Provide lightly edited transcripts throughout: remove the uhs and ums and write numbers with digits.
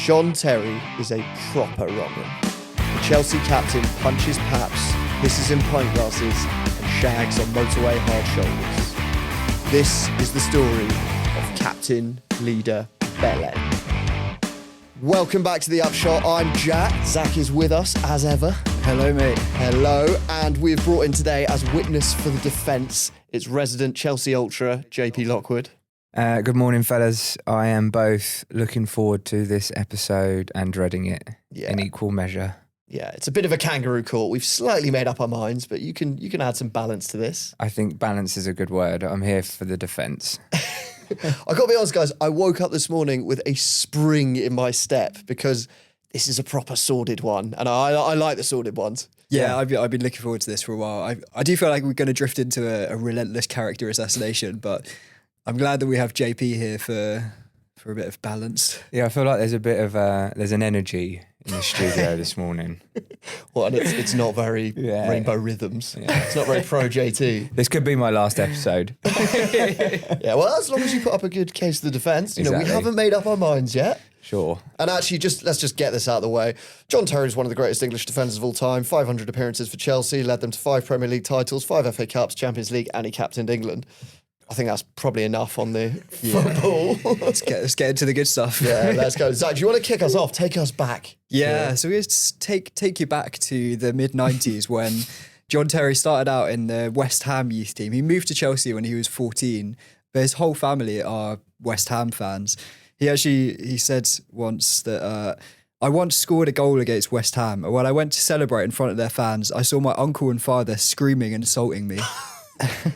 John Terry is a proper wrong'un. The Chelsea captain punches paps, pisses in pint glasses, and shags on motorway hard shoulders. This is the story of Captain Leader Bellend. Welcome back to The Upshot. I'm Jack. Zach is with us as ever. Hello, mate. Hello. And we've brought in today as witness for the defence, its resident Chelsea ultra, JP Lockwood. Good morning, fellas. I am both looking forward to this episode and dreading it in equal measure. Yeah, it's a bit of a kangaroo court. We've slightly made up our minds, but you can add some balance to this. I think balance is a good word. I'm here for the defence. I got to be honest, guys, I woke up this morning with a spring in my step because this is a proper sordid one, and I like the sordid ones. Yeah, I've been looking forward to this for a while. I do feel like we're going to drift into a relentless character assassination, but I'm glad that we have JP here for a bit of balance. Yeah, I feel like there's a bit of there's an energy in the studio this morning. Well, and it's not very Rainbow Rhythms. Yeah. It's not very pro JT. This could be my last episode. Yeah, well, as long as you put up a good case of the defence. You know, we haven't made up our minds yet. Sure. And actually, let's just get this out of the way. John Terry is one of the greatest English defenders of all time. 500 appearances for Chelsea, led them to 5 Premier League titles, 5 FA Cups, Champions League, and he captained England. I think that's probably enough on the football. Let's get into the good stuff. Yeah, let's go. Zach, do you want to kick us off? Take us back. Yeah, so we just take you back to the mid-90s when John Terry started out in the West Ham youth team. He moved to Chelsea when he was 14, but his whole family are West Ham fans. He said once that I once scored a goal against West Ham, and when I went to celebrate in front of their fans, I saw my uncle and father screaming and insulting me.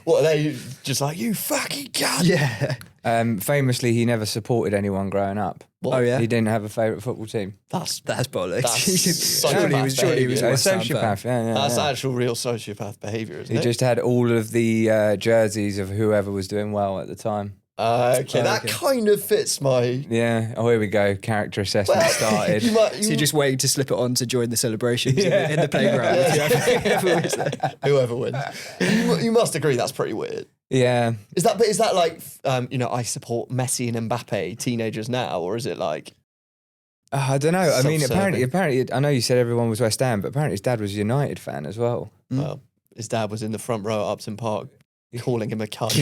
What, are they just like, you fucking cunt? Yeah. Famously, he never supported anyone growing up. What? Oh, yeah? He didn't have a favourite football team. That's bollocks. Surely he was A a West Ham fan. sociopath, yeah. That's actual real sociopath behaviour, isn't He it? just had all of the jerseys of whoever was doing well at the time. Okay, that kind of fits my... Yeah. Oh, here we go. Character assessment started. So you're just waiting to slip it on to join the celebrations in the playground. Whoever wins. You must agree that's pretty weird. Yeah. Is that like, I support Messi and Mbappe teenagers now, or is it like... I don't know. I mean, Self-serving. apparently, I know you said everyone was West Ham, but apparently his dad was a United fan as well. Well, his dad was in the front row at Upton Park calling him a cunt.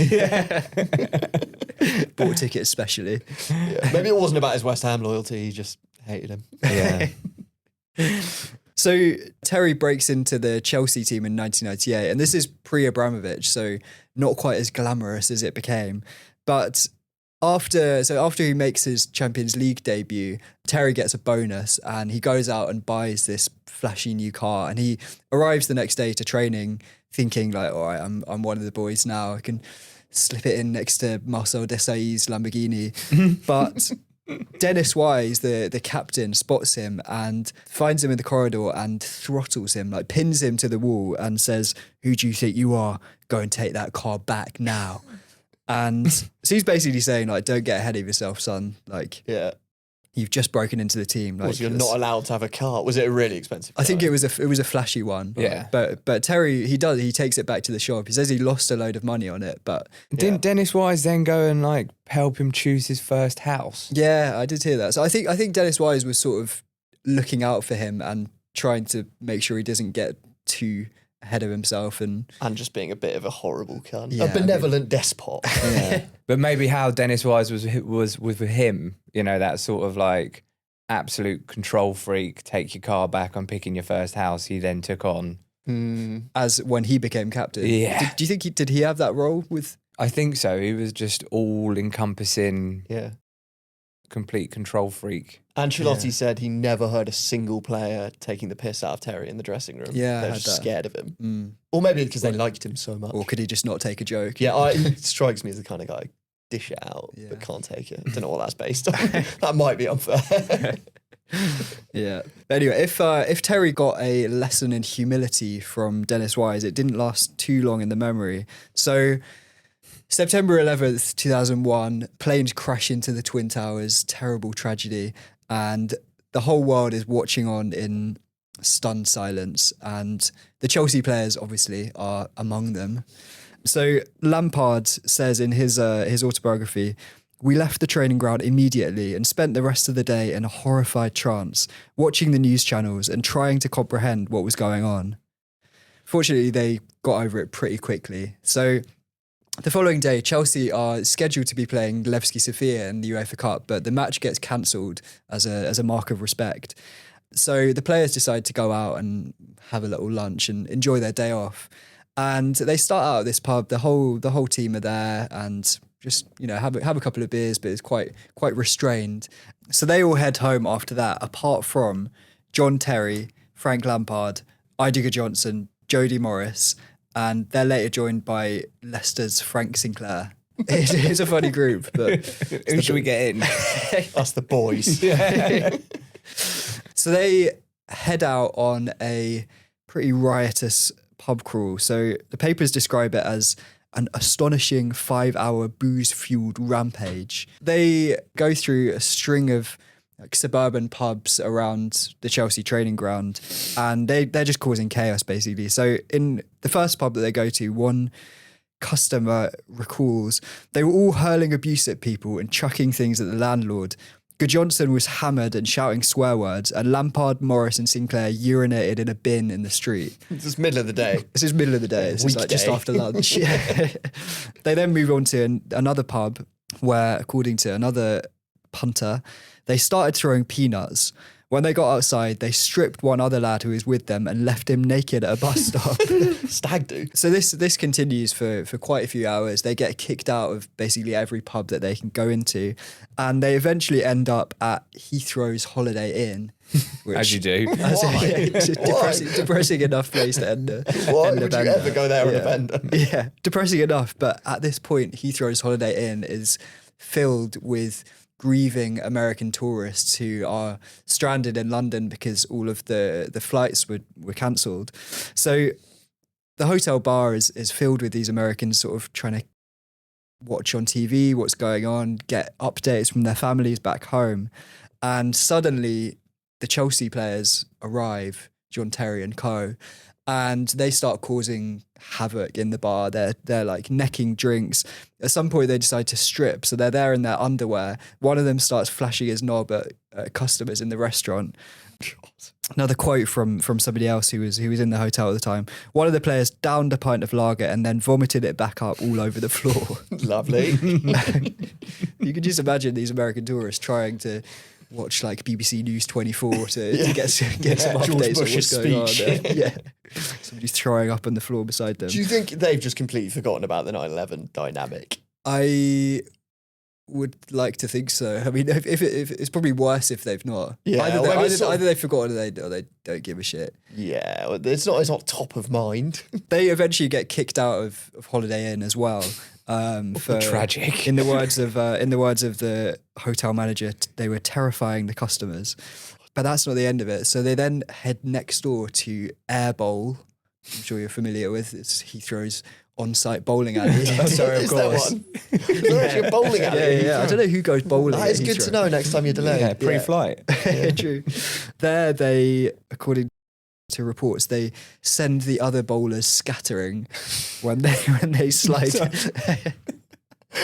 Bought a ticket especially. Yeah. Maybe it wasn't about his West Ham loyalty, he just hated him. Yeah. So Terry breaks into the Chelsea team in 1998, and this is pre-Abramovich, so not quite as glamorous as it became. But after he makes his Champions League debut, Terry gets a bonus and he goes out and buys this flashy new car, and he arrives the next day to training thinking like, all right, I'm one of the boys now. I can slip it in next to Marcel Desailly's Lamborghini. But Dennis Wise, the captain, spots him and finds him in the corridor and throttles him, like pins him to the wall and says, "Who do you think you are? Go and take that car back now." And so he's basically saying, like, don't get ahead of yourself, son. Like, you've just broken into the team. Like, You're not allowed to have a car. Was it a really expensive car? I think it was a flashy one. Yeah. But Terry, he takes it back to the shop. He says he lost a load of money on it, but Didn't Dennis Wise then go and like help him choose his first house? yeah, I did hear that. So I think Dennis Wise was sort of looking out for him and trying to make sure he doesn't get too ahead of himself and just being a bit of a horrible cunt. Yeah, a benevolent despot. But maybe how Dennis Wise was with him, you know, that sort of like absolute control freak, take your car back, I'm picking your first house, he then took on. as when he became captain. Yeah. Do you think did he have that role with? I think so. He was just all encompassing, complete control freak. Ancelotti said he never heard a single player taking the piss out of Terry in the dressing room. Yeah, they I were heard just that. scared of him. Or maybe because they liked him so much. Or could he just not take a joke? Yeah, he strikes me as the kind of guy dish it out but can't take it. I don't know what that's based on. That might be unfair. Yeah. Anyway, if Terry got a lesson in humility from Dennis Wise, it didn't last too long in the memory. So September 11th, 2001, planes crash into the Twin Towers, terrible tragedy, and the whole world is watching on in stunned silence, and the Chelsea players obviously are among them. So Lampard says in his autobiography, We left the training ground immediately and spent the rest of the day in a horrified trance, watching the news channels and trying to comprehend what was going on. Fortunately, they got over it pretty quickly. So the following day, Chelsea are scheduled to be playing Levski Sofia in the UEFA Cup, but the match gets cancelled as a mark of respect. So the players decide to go out and have a little lunch and enjoy their day off. And they start out at this pub. The whole team are there and just, have a couple of beers, but it's quite restrained. So they all head home after that, apart from John Terry, Frank Lampard, Idiger Johnson, Jody Morris, and they're later joined by Leicester's Frank Sinclair. It's a funny group, but Who should we get in? Us the boys. So they head out on a pretty riotous pub crawl. So the papers describe it as an astonishing 5-hour booze-fueled rampage. They go through a string of suburban pubs around the Chelsea training ground, and they're just causing chaos, basically. So in the first pub that they go to, one customer recalls they were all hurling abuse at people and chucking things at the landlord. Johnson was hammered and shouting swear words, and Lampard, Morris and Sinclair urinated in a bin in the street. This is middle of the day. This is middle of the day. It's just just after lunch. They then move on to another pub where, according to another punter, they started throwing peanuts. When they got outside, they stripped one other lad who was with them and left him naked at a bus stop. Stag do. So this continues for quite a few hours. They get kicked out of basically every pub that they can go into, and they eventually end up at Heathrow's Holiday Inn. Which, As you do. it's a depressing enough place to end Why end a would you bender. ever go there on a bender? Yeah, depressing enough. But at this point, Heathrow's Holiday Inn is filled with grieving American tourists who are stranded in London because all of the flights were cancelled. So the hotel bar is filled with these Americans sort of trying to watch on TV what's going on, get updates from their families back home. And suddenly the Chelsea players arrive, John Terry and co, and they start causing havoc in the bar. They're like necking drinks. At some point they decide to strip, so they're there in their underwear. One of them starts flashing his knob at customers in the restaurant. Another quote from somebody else who was in the hotel at the time. One of the players downed a pint of lager and then vomited it back up all over the floor. Lovely. You can just imagine these American tourists trying to watch like BBC News 24 to get some updates on what's going on. Yeah. Somebody's throwing up on the floor beside them. Do you think they've just completely forgotten about the 9/11 dynamic? I would like to think so. I mean, if it's probably worse if they've not. Yeah, either they've forgotten or they don't give a shit. Yeah, it's not top of mind. They eventually get kicked out of Holiday Inn as well. For Tragic. In the words of the hotel manager, they were terrifying the customers. But that's not the end of it. So they then head next door to Air Bowl. I'm sure you're familiar with. It's Heathrow's on-site bowling alley. Sorry, of Is there course. one? Is there actually a bowling alley? Yeah. I don't know who goes bowling. That is at good to Heathrow. know next time you're delayed. Yeah, pre-flight. True. There they, according to reports, they send the other bowlers scattering when they slide.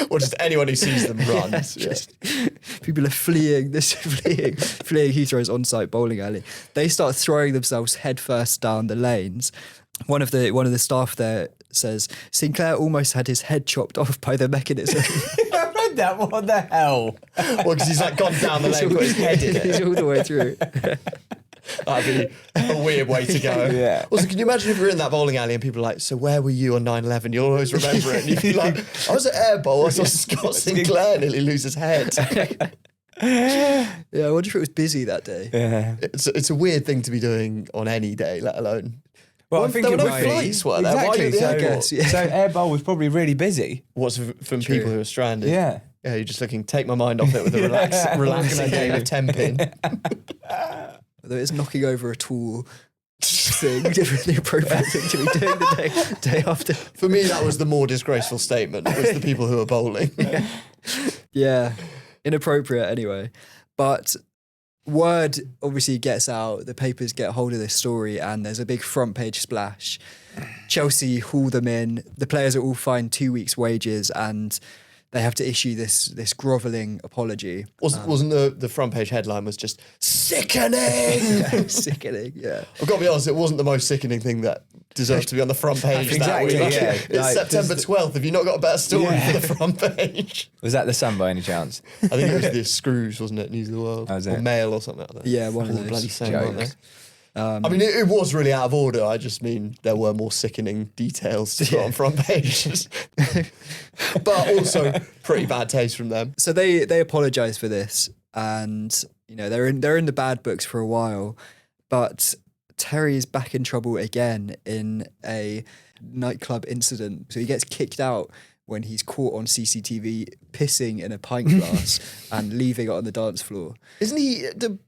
Or just anyone who sees them runs. Yeah. People are fleeing Heathrow's on-site bowling alley. They start throwing themselves headfirst down the lanes. One of the staff there says Sinclair almost had his head chopped off by the mechanism. I read that. What the hell? Well, because he's like gone down the lane, put his head in He's it. all the way through. That'd be a weird way to go. Yeah. Also, can you imagine if you're in that bowling alley and people are like, so where were you on 9/11? You'll always remember it. And you'd be like, I was at Air Bowl. I saw Scott Sinclair nearly lose his head. Yeah, I wonder if it was busy that day. Yeah. It's a weird thing to be doing on any day, let alone. Well, I think there it were no might be. flights, were there? Why Exactly. did the So, airport? so Air Bowl was probably really busy. What's from people who are stranded? Yeah. Yeah, you're just looking, take my mind off it with a relaxing game of 10 pin. Although it's knocking over a tool thing, the appropriate thing to be doing the day after. For me, that was the more disgraceful statement, was the people who are bowling. Yeah, inappropriate anyway. But word obviously gets out, the papers get hold of this story, and there's a big front page splash. Chelsea haul them in, the players are all fined 2 weeks' wages, and they have to issue this grovelling apology. Wasn't the front page headline was just sickening? Yeah, sickening, yeah. I've got to be honest, it wasn't the most sickening thing that deserves to be on the front page. Exactly, that week. yeah. It's Like, September 12th. Have you not got a better story for the front page? Was that the Sun by any chance? I think it was the Screws, wasn't it? News of the World. Oh, was or it? Mail or something like that. Yeah, one of All those. bloody same, aren't they? Jokes. I mean, it was really out of order. I just mean there were more sickening details to put on front pages. But also pretty bad taste from them. So they apologise for this, and they're in the bad books for a while, but Terry is back in trouble again in a nightclub incident. So he gets kicked out when he's caught on CCTV pissing in a pint glass and leaving it on the dance floor. Isn't he, the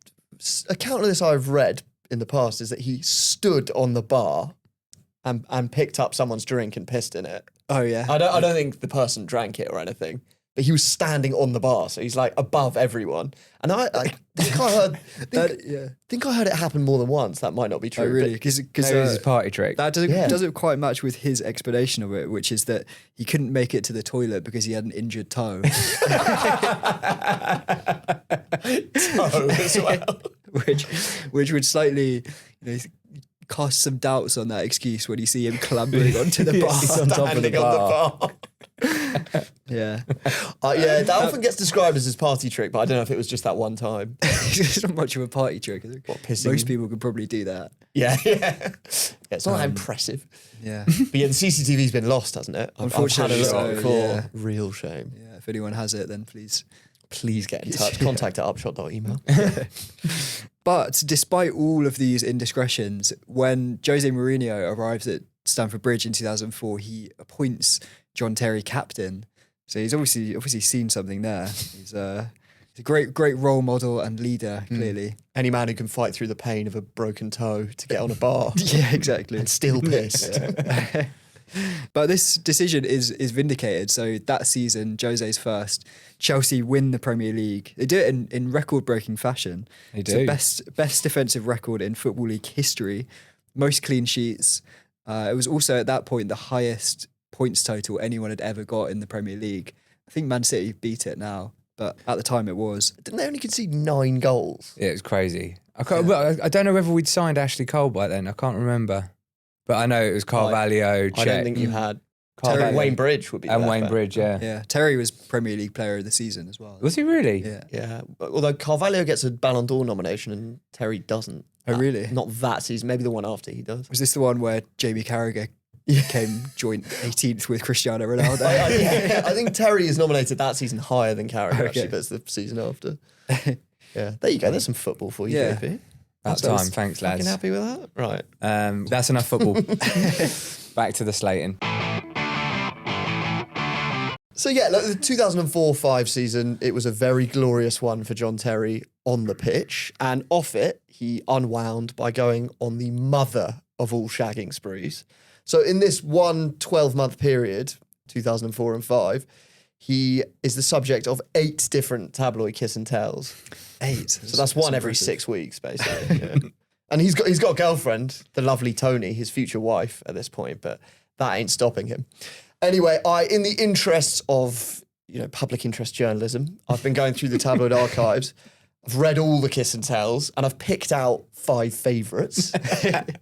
account of this I've read in the past is that he stood on the bar and picked up someone's drink and pissed in it. Oh yeah. I don't think the person drank it or anything, but he was standing on the bar, so he's like above everyone. And I think I heard it happen more than once. That might not be true. Oh really? but- Because Maybe it was a party trick. that doesn't quite match with his explanation of it, which is that he couldn't make it to the toilet because he had an injured toe. Oh, as well. which would slightly cast some doubts on that excuse when you see him clambering onto the bar. He's on top of the Standing on the bar. Yeah. Yeah, that often gets described as his party trick, but I don't know if it was just that one time. It's not much of a party trick. I think pissing? most people could probably do that. Yeah. It's not that impressive. Yeah. But yeah, the CCTV's been lost, hasn't it? Unfortunately I've had a look so, before. yeah. Real shame. Yeah. If anyone has it, then please. Please get in touch. Contact at upshot.email. But despite all of these indiscretions, when Jose Mourinho arrives at Stamford Bridge in 2004, he appoints John Terry captain. So he's obviously seen something there. He's a great role model and leader, clearly. Any man who can fight through the pain of a broken toe to get on a bar Yeah, exactly. and still pissed. But this decision is vindicated. So that season, Jose's first, Chelsea win the Premier League. They do it in record-breaking fashion. They It's do. the best defensive record in Football League history. Most clean sheets. It was also at that point the highest points total anyone had ever got in the Premier League. I think Man City beat it now, but at the time it was. Didn't they only concede 9 goals? Yeah, it was crazy. I don't know whether we'd signed Ashley Cole by then. I can't remember. But I know it was Carvalho, I Cech, don't think you had. Carvalho, Wayne Bridge would be and there, Wayne but- Bridge, yeah. Yeah, Terry was Premier League Player of the Season as well. Was he really? Yeah. Yeah, although Carvalho gets a Ballon d'Or nomination and Terry doesn't. Oh, really? Not that season, maybe the one after he does. Was this the one where Jamie Carragher came joint 18th with Cristiano Ronaldo? I think Terry is nominated that season higher than Carragher, Okay. actually, but it's the season after. Yeah, there you go. There's some football for you, Yeah. JP. About So it's time, thanks, Fucking lads. happy with that? Right. That's enough football. Back to the slating. So yeah, look, the 2004-05 season, it was a very glorious one for John Terry on the pitch. And off it, he unwound by going on the mother of all shagging sprees. So in this one 12-month period, 2004 and 5, he is the subject of 8 different tabloid kiss and tells. 8. So that's one every 6 weeks, basically. Yeah. And he's got a girlfriend, the lovely Tony, his future wife at this point, but that ain't stopping him. Anyway, in the interests of public interest journalism, I've been going through the tabloid archives. I've read all the kiss and tells, and I've picked out 5 favourites.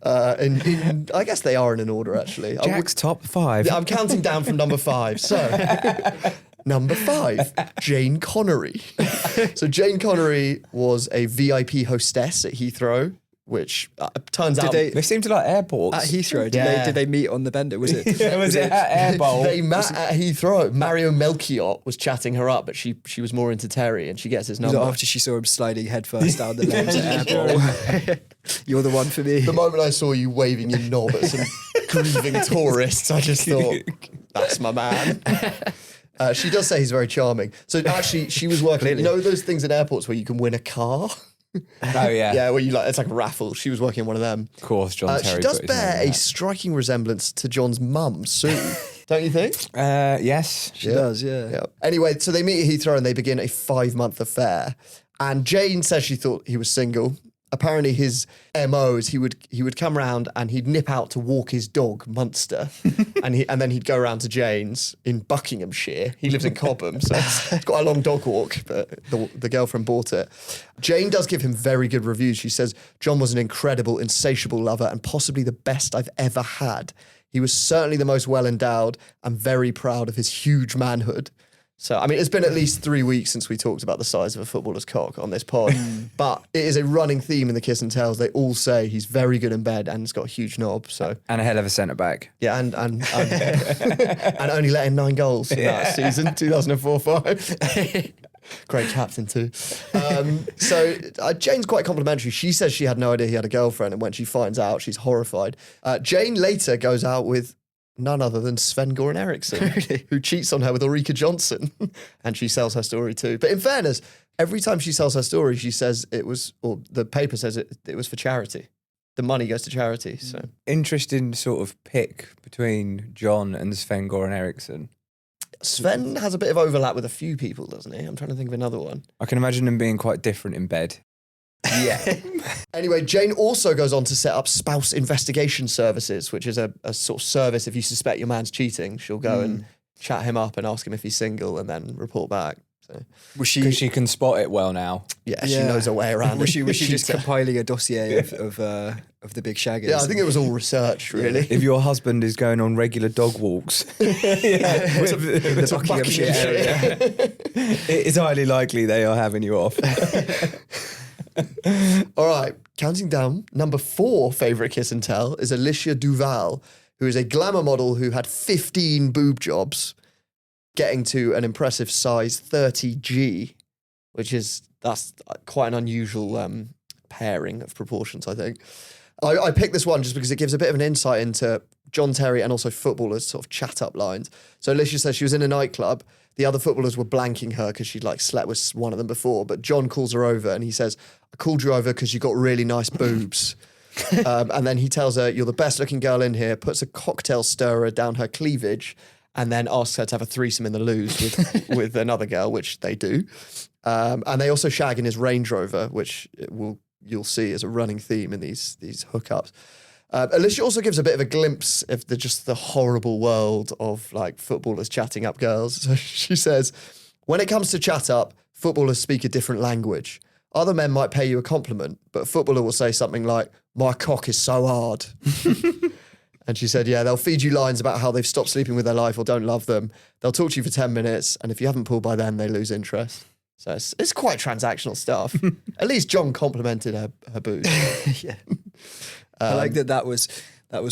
And I guess they are in an order, actually. Jack's top 5. I'm counting down from number 5. So, number 5, Jane Connery. So Jane Connery was a VIP hostess at Heathrow, which turns out... They seem to like airports. At Heathrow, Yeah. did they meet on the bender? Was it? was it at Air Bowl? They met at Heathrow. Mario Melchiot was chatting her up, but she was more into Terry, and she gets his Was number. it after she saw him sliding headfirst down the lanes at Airport? You're the one for me. The moment I saw you waving your knob at some grieving tourists, I just thought, that's my man. She does say he's very charming. So actually, she was working. You know those things at airports where you can win a car? Oh, yeah. Yeah, where it's like a raffle. She was working in one of them. Of course, John Terry. She does bear a striking resemblance to John's mum, Sue. Don't you think? Yes. She does, yeah. Yeah. Anyway, so they meet at Heathrow and they begin a 5-month affair. And Jane says she thought he was single. apparently his MO is he would come around and he'd nip out to walk his dog, Munster, and then he'd go around to Jane's in Buckinghamshire. He lives in Cobham, so it's got a long dog walk, but the girlfriend bought it. Jane does give him very good reviews. She says, John was an incredible, insatiable lover and possibly the best I've ever had. He was certainly the most well-endowed and very proud of his huge manhood. So, I mean, it's been at least 3 weeks since we talked about the size of a footballer's cock on this pod, but it is a running theme in the Kiss and Tells. They all say he's very good in bed and he's got a huge knob. So, And a hell of a centre-back. yeah, and and only letting 9 goals in that season, 2004-05. Great captain too. Jane's quite complimentary. She says she had no idea he had a girlfriend, and when she finds out, she's horrified. Jane later goes out with none other than Sven-Goran Eriksson, who cheats on her with Ulrika Johnson, and she sells her story too. But in fairness, every time she sells her story, she says it was, or the paper says it was for charity. The money goes to charity. So Interesting sort of pick between John and Sven-Goran Eriksson. Sven has a bit of overlap with a few people, doesn't he? I'm trying to think of another one. I can imagine them being quite different in bed. Yeah. Anyway, Jane also goes on to set up spouse investigation services, which is a sort of service if you suspect your man's cheating. She'll go and chat him up and ask him if he's single and then report back. So, Because she can spot it well now. yeah, she knows her way around. Was she it. just compiling a dossier of the big shaggers? Yeah, I think it was all research, really. If your husband is going on regular dog walks in the Buckinghamshire area. it is highly likely they are having you off. All right, counting down. Number 4 favourite kiss and tell is Alicia Duval, who is a glamour model who had 15 boob jobs, getting to an impressive size 30G, that's quite an unusual pairing of proportions, I think. I picked this one just because it gives a bit of an insight into John Terry and also footballers' sort of chat-up lines. So Alicia says she was in a nightclub. The other footballers were blanking her because she'd slept with one of them before. But John calls her over and he says, I called you over because you got really nice boobs. And then he tells her, you're the best looking girl in here, puts a cocktail stirrer down her cleavage and then asks her to have a threesome in the loos with another girl, which they do. And they also shag in his Range Rover, which you'll see as a running theme in these hookups. Alicia also gives a bit of a glimpse of the horrible world of footballers chatting up girls. So she says, when it comes to chat up, footballers speak a different language. Other men might pay you a compliment, but a footballer will say something like, my cock is so hard. And she said, yeah, they'll feed you lines about how they've stopped sleeping with their life or don't love them. They'll talk to you for 10 minutes, and if you haven't pulled by then, they lose interest. So it's quite transactional stuff. At least John complimented her booze. Yeah. I like that was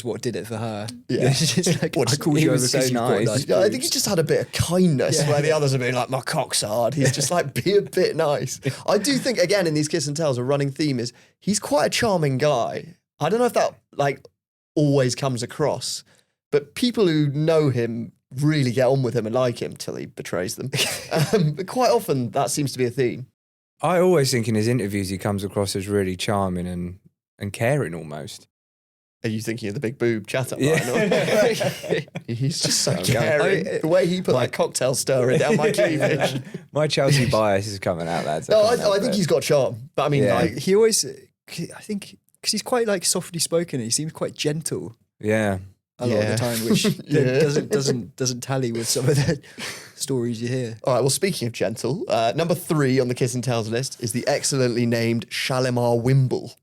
what did it for her. Yeah. She's like, I called he you over was so because you've got nice. nice Yeah, I boobs. think he just had a bit of kindness where the others are being like, my cock's hard. He's just be a bit nice. I do think, again, in these Kiss and Tells, a running theme is he's quite a charming guy. I don't know if that always comes across, but people who know him really get on with him and like him till he betrays them. But quite often that seems to be a theme. I always think in his interviews he comes across as really charming and caring almost. Are you thinking of the big boob chat up Yeah. line? He's just so Okay. caring. The way he put that cocktail stirrer down my cleavage. My Chelsea bias is coming out, lads. No, can't help I think it. he's got charm. But I mean, Yeah. He always, I think, because he's quite softly spoken, he seems quite gentle Yeah. a lot of the time, which doesn't tally with some of the stories you hear. all right, well, speaking of gentle, number 3 on the Kiss and Tells list is the excellently named Shalimar Wimble.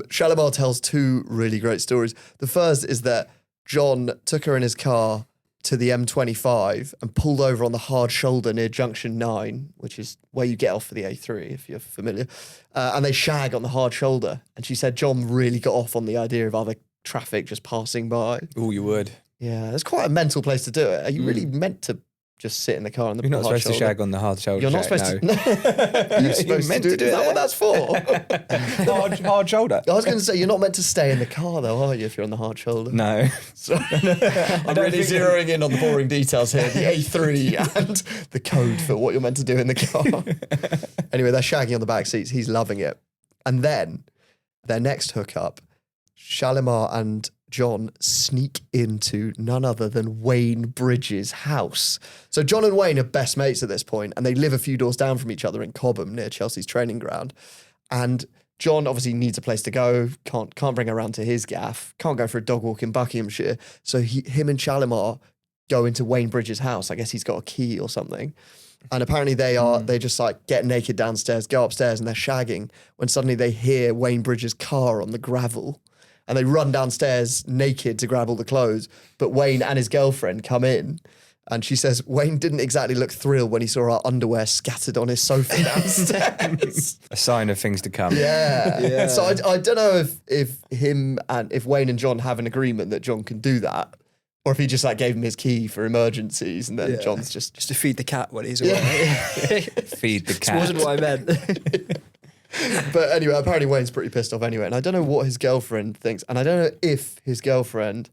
Shalimar tells 2 really great stories. The first is that John took her in his car to the M25 and pulled over on the hard shoulder near Junction 9, which is where you get off for the A3, if you're familiar. And they shag on the hard shoulder. And she said John really got off on the idea of other traffic just passing by. Oh, you would. Yeah, it's quite a mental place to do it. Are you really meant to just sit in the car on the You're not hard supposed shoulder? to shag on the hard shoulder. You're not Jack, supposed no. to. You're supposed meant to to do Is that it. what that's for? hard shoulder. I was going to say, you're not meant to stay in the car, though, are you, if you're on the hard shoulder? No. So, I'm really zeroing in on the boring details here, the A3 and the code for what you're meant to do in the car. Anyway, they're shagging on the back seats. He's loving it. And then their next hookup, Shalimar and John sneak into none other than Wayne Bridges' house. So John and Wayne are best mates at this point, and they live a few doors down from each other in Cobham near Chelsea's training ground. And John obviously needs a place to go, can't bring her around to his gaff, can't go for a dog walk in Buckinghamshire. So him and Shalimar go into Wayne Bridges' house. I guess he's got a key or something. And apparently they just like get naked downstairs, go upstairs and they're shagging when suddenly they hear Wayne Bridges' car on the gravel. And they run downstairs naked to grab all the clothes. But Wayne and his girlfriend come in. And she says, Wayne didn't exactly look thrilled when he saw our underwear scattered on his sofa downstairs. A sign of things to come. Yeah. So I don't know if Wayne and John have an agreement that John can do that, or if he just like gave him his key for emergencies and then John's just to feed the cat when he's away. Feed the cat. Wasn't what I meant. But anyway, apparently Wayne's pretty pissed off anyway. And I don't know what his girlfriend thinks. And I don't know if his girlfriend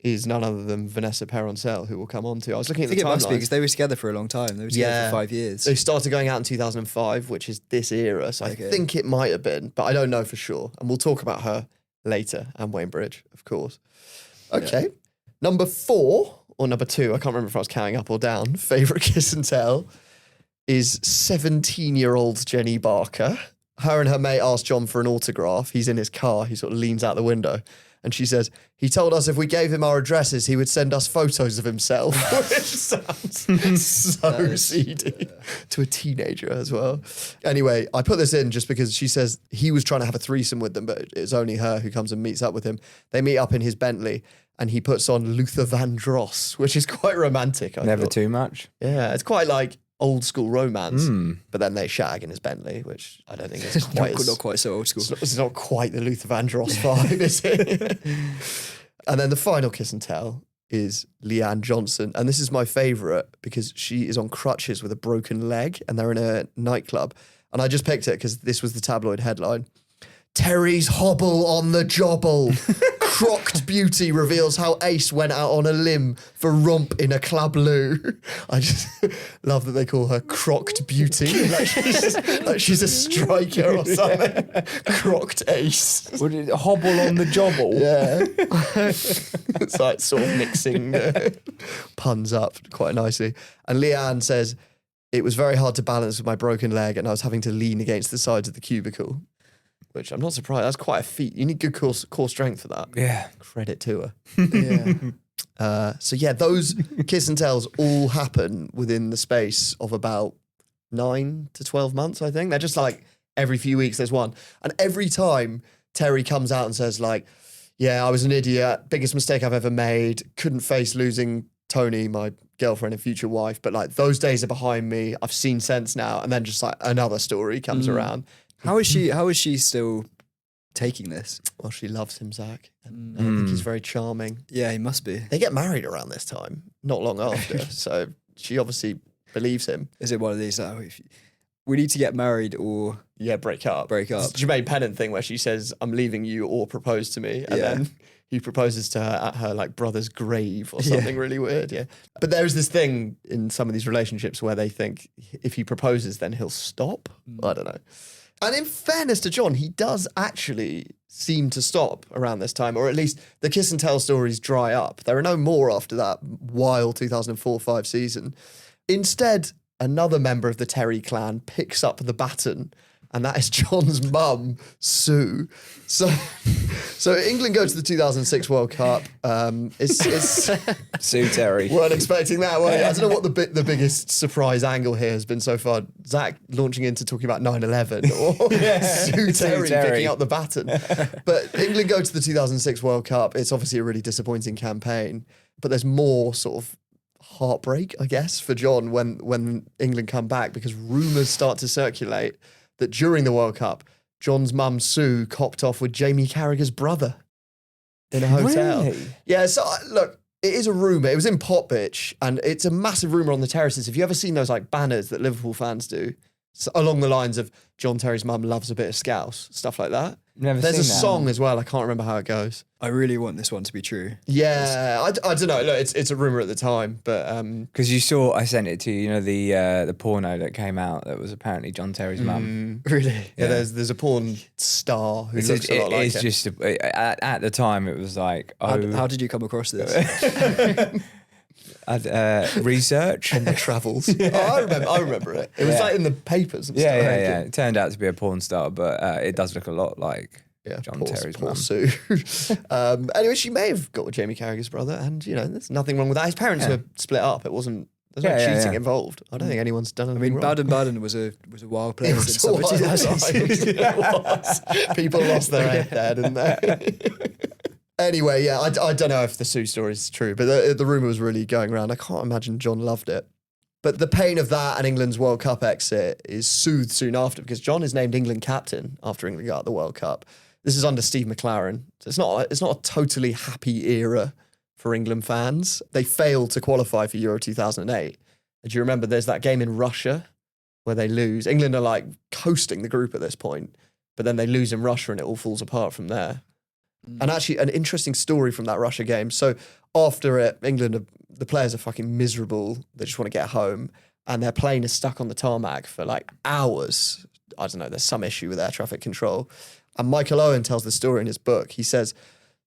is none other than Vanessa Peroncel, who we'll come on to. I was looking at the timelines. it must be because they were together for a long time. They were together for 5 years. They started going out in 2005, which is this era. So I think it might have been, but I don't know for sure. And we'll talk about her later and Wayne Bridge, of course. Okay. Yeah. Number 4 or number 2, I can't remember if I was counting up or down, favourite kiss and tell is 17-year-old Jenny Barker. Her and her mate asked John for an autograph. He's in his car. He sort of leans out the window. And she says, he told us if we gave him our addresses, he would send us photos of himself, which sounds so seedy to a teenager as well. Anyway, I put this in just because she says he was trying to have a threesome with them, but it's only her who comes and meets up with him. They meet up in his Bentley and he puts on Luther Vandross, which is quite romantic. I Never thought. Too much. Yeah, it's quite like old school romance, but then they shag in his Bentley, which I don't think is quite not quite so old school. It's not quite the Luther Vandross vibe, is it? And then the final kiss and tell is Leanne Johnson, and this is my favourite because she is on crutches with a broken leg, and they're in a nightclub, and I just picked it because this was the tabloid headline. Terry's hobble on the jobble. Crocked beauty reveals how Ace went out on a limb for romp in a club loo. I just love that they call her Crocked Beauty. like she's a striker or something. Crocked Ace. Would it hobble on the jobble? Yeah. It's like sort of mixing puns up quite nicely. And Leanne says, it was very hard to balance with my broken leg and I was having to lean against the sides of the cubicle. Which I'm not surprised. That's quite a feat. You need good core strength for that. Yeah. Credit to her. Yeah. So yeah, those kiss and tells all happen within the space of about 9 to 12 months, I think. They're just like every few weeks there's one. And every time Terry comes out and says like, yeah, I was an idiot. Biggest mistake I've ever made. Couldn't face losing Tony, my girlfriend and future wife. But like those days are behind me. I've seen sense now. And then just like another story comes around. How is she still taking this? Well, she loves him, Zach. And I think he's very charming. Yeah, he must be. They get married around this time, not long after. So she obviously believes him. Is it one of these, we need to get married or... Yeah, break up. Break up. It's the Jermaine Pennant thing where she says, I'm leaving you or propose to me. And then he proposes to her at her like brother's grave or something really weird. Yeah. But there's this thing in some of these relationships where they think if he proposes, then he'll stop. I don't know. And in fairness to John, he does actually seem to stop around this time, or at least the kiss and tell stories dry up. There are no more after that wild 2004-5 season. Instead, another member of the Terry clan picks up the baton, and that is John's mum, Sue. So England go to the 2006 World Cup. It's Sue Terry. Weren't expecting that. Well, I don't know what the biggest surprise angle here has been so far. Zach launching into talking about 9/11 or Sue Terry picking up the baton. But England go to the 2006 World Cup. It's obviously a really disappointing campaign, but there's more sort of heartbreak, I guess, for John when England come back because rumours start to circulate that during the World Cup, John's mum, Sue, copped off with Jamie Carragher's brother in a hotel. Really? Yeah, so look, it is a rumour. It was in Potbitch, and it's a massive rumour on the terraces. Have you ever seen those like banners that Liverpool fans do? So, along the lines of John Terry's mum loves a bit of scouse, stuff like that. Never There's seen a that. song as well. I can't remember how it goes. I really want this one to be true. Yeah, I don't know. Look, it's a rumour at the time, but Because I sent it to you, you know, the porno that came out that was apparently John Terry's mum. Really? yeah, there's a porn star who looks a lot like It's him. just, at the time it was like, oh. How did you come across this? Research. On the travels. I remember it. It was like in the papers and stuff. Yeah. It turned out to be a porn star, but it does look a lot like John Terry's poor mum. Sue. Anyway, she may have got with Jamie Carragher's brother, and there's nothing wrong with that. His parents were split up. It wasn't. There's no cheating involved. I don't think anyone's done anything wrong. Baden-Baden was a wild place. It was a wild place. It was. People lost their head there, didn't they? Anyway, I don't know if the Sue story is true, but the rumour was really going around. I can't imagine John loved it. But the pain of that and England's World Cup exit is soothed soon after, because John is named England captain after England got the World Cup. This is under Steve McLaren. So it's not a totally happy era for England fans. They failed to qualify for Euro 2008. Do you remember there's that game in Russia where they lose? England are like coasting the group at this point, but then they lose in Russia and it all falls apart from there. And actually, an interesting story from that Russia game. So after it, the players are fucking miserable. They just want to get home. And their plane is stuck on the tarmac for like hours. I don't know, there's some issue with air traffic control. And Michael Owen tells the story in his book. He says,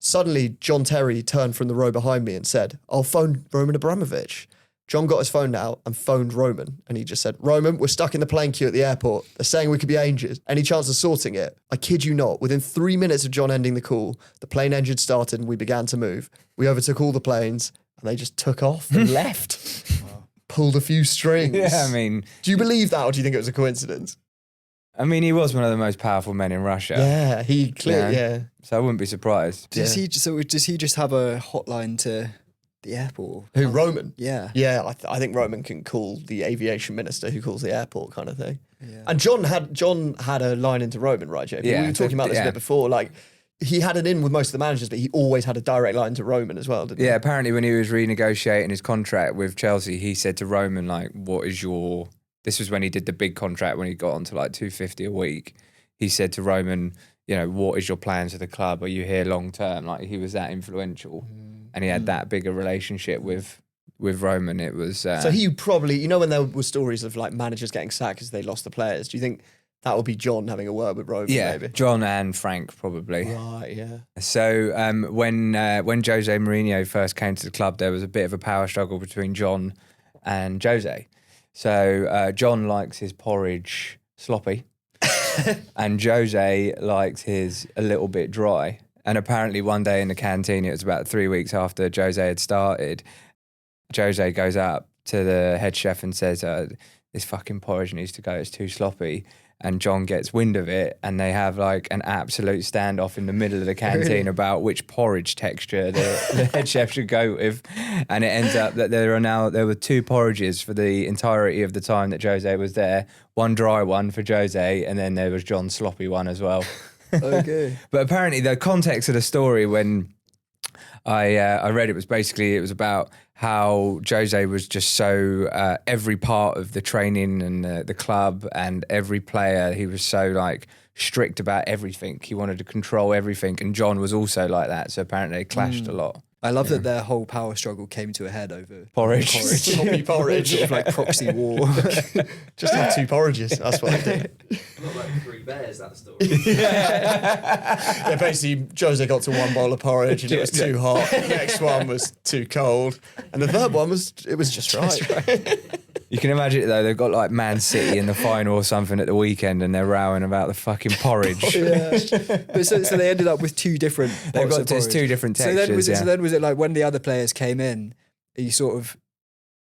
suddenly John Terry turned from the row behind me and said, I'll phone Roman Abramovich. John got his phone out and phoned Roman. And he just said, Roman, we're stuck in the plane queue at the airport. They're saying we could be ages. Any chance of sorting it? I kid you not. Within 3 minutes of John ending the call, the plane engine started and we began to move. We overtook all the planes and they just took off and left. Pulled a few strings. Yeah, I mean... Do you believe that, or do you think it was a coincidence? I mean, he was one of the most powerful men in Russia. Yeah, he clearly, yeah. So I wouldn't be surprised. Does he just have a hotline to the airport? Who, Roman? Yeah. Yeah, I think Roman can call the aviation minister who calls the airport kind of thing. Yeah. And John had a line into Roman, right, JP? Yeah, we were talking about this a bit before. Like, he had it in with most of the managers, but he always had a direct line to Roman as well, didn't he? Yeah, apparently when he was renegotiating his contract with Chelsea, he said to Roman, like, what is your... This was when he did the big contract, when he got onto like $250 a week. He said to Roman, what is your plans for the club? Are you here long term? Like, he was that influential, and he had that bigger relationship with Roman. It was so he probably, when there were stories of like managers getting sacked because they lost the players. Do you think that would be John having a word with Roman? Yeah, maybe? John and Frank probably. Right, yeah. So when Jose Mourinho first came to the club, there was a bit of a power struggle between John and Jose. So John likes his porridge sloppy, and Jose likes his a little bit dry. And apparently one day in the canteen, it was about 3 weeks after Jose had started, Jose goes up to the head chef and says, this fucking porridge needs to go, it's too sloppy. And John gets wind of it, and they have like an absolute standoff in the middle of the canteen about which porridge texture the head chef should go with. And it ends up that there were 2 porridges for the entirety of the time that Jose was there. One dry one for Jose, and then there was John's sloppy one as well. Okay. But apparently the context of the story when I read it was about how Jose was just so every part of the training and the club and every player, he was so like strict about everything. He wanted to control everything, and John was also like that. So apparently they clashed a lot. I love that their whole power struggle came to a head over Porridge. Sloppy porridge. Sort of like proxy war. Just have 2 porridges. That's what they did. Not like 3 bears, that story. Yeah, basically, Jose got to 1 bowl of porridge and it was too hot. Next one was too cold. And the third one was just right. You can imagine it though, they've got like Man City in the final or something at the weekend and they're rowing about the fucking porridge. Yeah. But so they ended up with 2 different They've pots got of there's porridge. 2 different So textures. then was it like when the other players came in, are you sort of,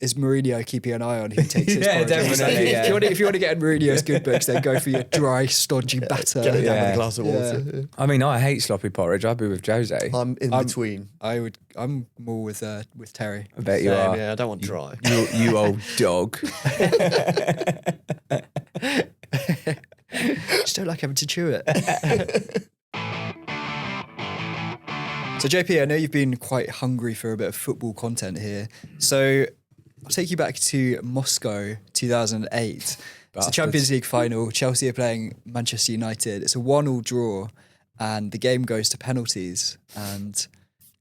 is Mourinho keeping an eye on who takes his Yeah, porridge? definitely, yeah. If you want to get in Mourinho's good books, then go for your dry, stodgy batter. Get it down with Yeah. a glass of water. I mean, I hate sloppy porridge. I'd be with Jose. I'm in between. I'm more with Terry. I bet you Same, are. yeah, I don't want dry. You old dog. Just don't like having to chew it. So JP, I know you've been quite hungry for a bit of football content here. So I'll take you back to Moscow 2008. It's a Champions League final. Chelsea are playing Manchester United. It's a 1-1 draw and the game goes to penalties. And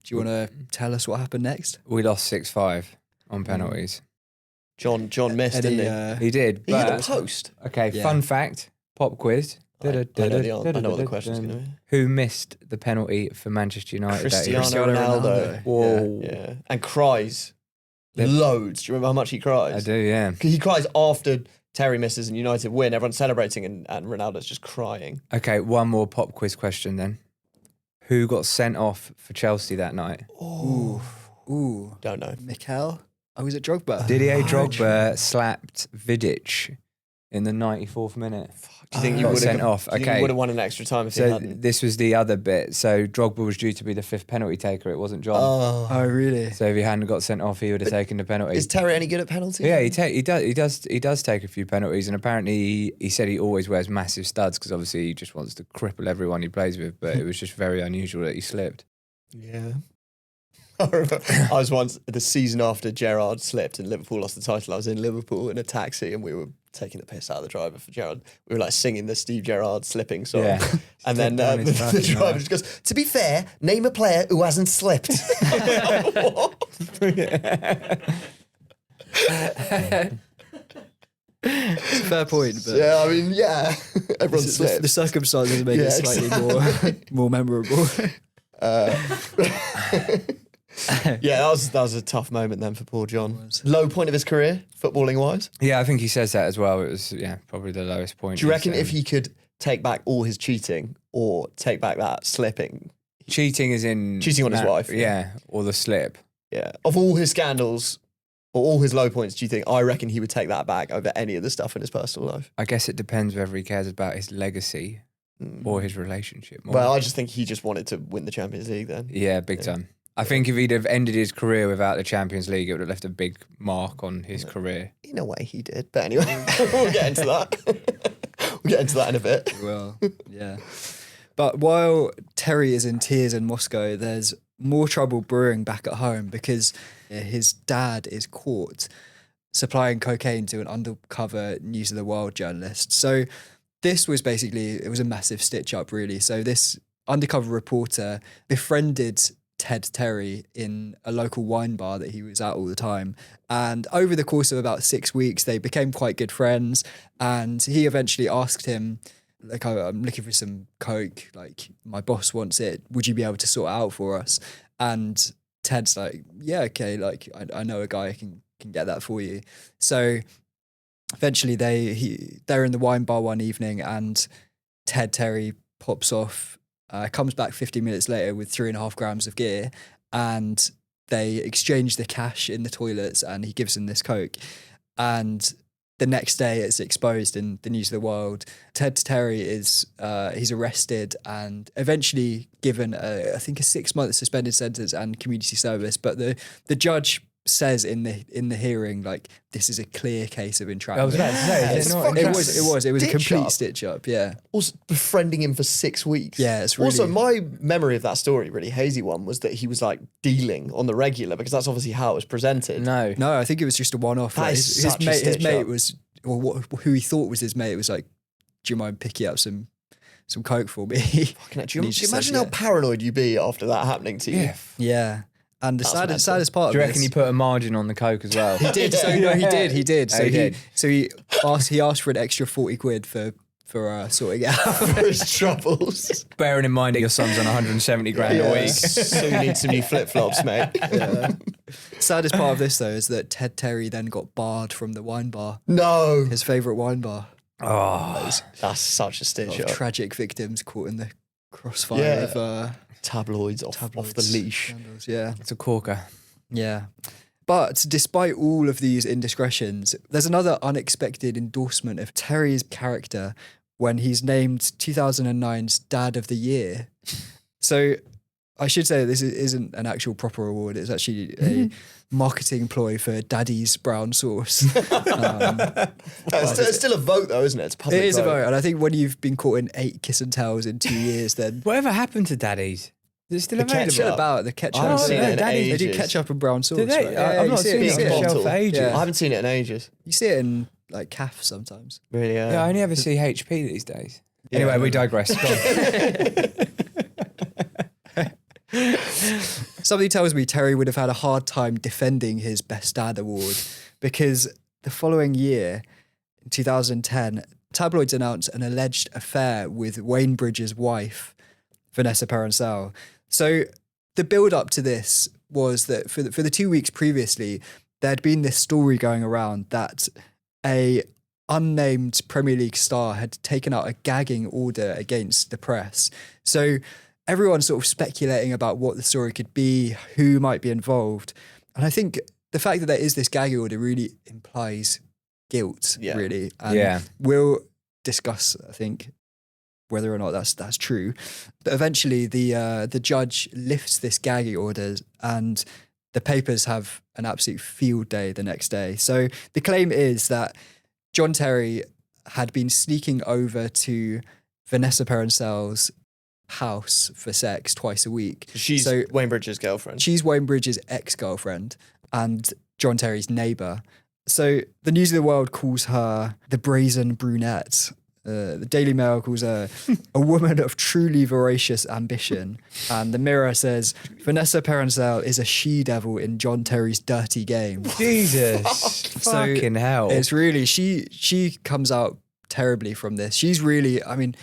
do you want to tell us what happened next? We lost 6-5 on penalties. John missed, didn't he? He did. He hit But, a post. okay, Yeah. fun fact, pop quiz. I know what the question's going to be. Who missed the penalty for Manchester United? Cristiano Cristiano Ronaldo. Ronaldo. Whoa. Yeah. And cries. Loads. Do you remember how much he cries? I do, yeah. He cries after Terry misses and United win. Everyone's celebrating and Ronaldo's just crying. Okay, one more pop quiz question then. Who got sent off for Chelsea that night? Ooh. Don't know. Mikel? Oh, was it Drogba? Didier Drogba slapped Vidic in the 94th minute. Do you think he got would sent have off? Okay. would have won an extra time if he So hadn't? this was the other bit. So Drogba was due to be the 5th penalty taker. It wasn't John. Oh, really? So if he hadn't got sent off, he would have taken the penalty. Is Terry any good at penalties? Yeah, he does take a few penalties, and apparently he said he always wears massive studs because obviously he just wants to cripple everyone he plays with. But it was just very unusual that he slipped. Yeah. I was once, the season after Gerrard slipped and Liverpool lost the title, I was in Liverpool in a taxi and we were taking the piss out of the driver for Gerrard. We were like singing the Steve Gerrard slipping song. Yeah. And then the driver just goes, to be fair, name a player who hasn't slipped. What? It's a fair point, but Yeah, I mean, yeah. Everyone the slips. circumstances make it slightly more memorable. Yeah, that was a tough moment then for poor John. Low point of his career, footballing wise. Yeah, I think he says that as well. It was probably the lowest point. Do you reckon if he could take back all his cheating or take back that slipping? cheating is in Cheating on his wife, yeah, or the slip. Yeah. Of all his scandals or all his low points, do you think, I reckon he would take that back over any of the stuff in his personal life? I guess it depends whether he cares about his legacy or his relationship more. Well, I just think he just wanted to win the Champions League then. Yeah, big time. I think if he'd have ended his career without the Champions League, it would have left a big mark on his career. In a way, he did. But anyway, we'll get into that. We'll get into that in a bit. Well, yeah. But while Terry is in tears in Moscow, there's more trouble brewing back at home because his dad is caught supplying cocaine to an undercover News of the World journalist. So this was basically, it was a massive stitch up really. So this undercover reporter befriended Ted Terry in a local wine bar that he was at all the time. And over the course of about 6 weeks, they became quite good friends. And he eventually asked him, like, I'm looking for some coke, like my boss wants it. Would you be able to sort it out for us? And Ted's like, yeah, okay, like I know a guy who can get that for you. So eventually they're in the wine bar one evening and Ted Terry pops off, comes back 15 minutes later with 3.5 grams of gear, and they exchange the cash in the toilets and he gives them this coke. And the next day it's exposed in the News of the World. Ted Terry is he's arrested and eventually given I think a 6-month suspended sentence and community service. But the judge says in the hearing, like, this is a clear case of entrapment. I was about to say, is it not? It was a Stitch complete up. stitch up. Yeah. Also befriending him for 6 weeks. Yeah, it's really... Also, my memory of that story, really hazy one, was that he was like dealing on the regular because that's obviously how it was presented. No. No, I think it was just a one-off. That Like, is his such a mate stitch up. was, or who he thought was his mate was like, do you mind picking up some coke for me? Fucking hell, do you And he just imagine said, how yeah. paranoid you'd be after that happening to you? Yeah. Yeah. And the That's saddest mental. part Do you of reckon this, he put a margin on the coke as well? he did. So no, he did. Oh, So he did. he asked for an extra 40 quid for sorting it out. For his troubles. Bearing in mind that your son's on 170 grand a week. So you need some new flip-flops, mate. Saddest part of this though is that Ted Terry then got barred from the wine bar, No. his favourite wine bar. Oh, That's such a A stitch lot of up. tragic victims caught in the crossfire Yeah. of Tabloids off the tabloids, leash. scandals. Yeah. it's a corker. Yeah. But despite all of these indiscretions, there's another unexpected endorsement of Terry's character when he's named 2009's Dad of the Year. So I should say this isn't an actual proper award. It's actually a marketing ploy for Daddy's brown sauce. It's still a vote though, isn't it? It's a public It is a vote. And I think when you've been caught in 8 kiss and tells in 2 years, then Whatever happened to Daddy's? Is it still The available? ketchup. still about the ketchup. I haven't Oh, seen it in They do ages. ketchup and brown sauce. Do they? right? I've you not see seen you it see on the bottle. shelf for ages. Yeah. I haven't seen it in ages. You see it in like calf sometimes. Really, Yeah, I only ever see HP these days. Yeah, Anyway, I we know. digress. Go on. Something tells me Terry would have had a hard time defending his Best Dad award because the following year, in 2010, Tabloids announced an alleged affair with Wayne Bridges' wife, Vanessa Parancel. So the build up to this was that for the 2 weeks previously, there'd been this story going around that a unnamed Premier League star had taken out a gagging order against the press. So everyone's sort of speculating about what the story could be, who might be involved. And I think the fact that there is this gagging order really implies guilt, really. And we'll discuss, I think, whether or not that's true. But eventually the judge lifts this gagging order and the papers have an absolute field day the next day. So the claim is that John Terry had been sneaking over to Vanessa Perencel's house for sex twice a week. She's Wayne Bridges' girlfriend. She's Wayne Bridges' ex-girlfriend and John Terry's neighbour. So the News of the World calls her the brazen brunette. The Daily Mail calls her a woman of truly voracious ambition. And the Mirror says, Vanessa Perencel is a she-devil in John Terry's dirty game. Jesus. Fucking hell. It's really, she comes out terribly from this. She's really, I mean,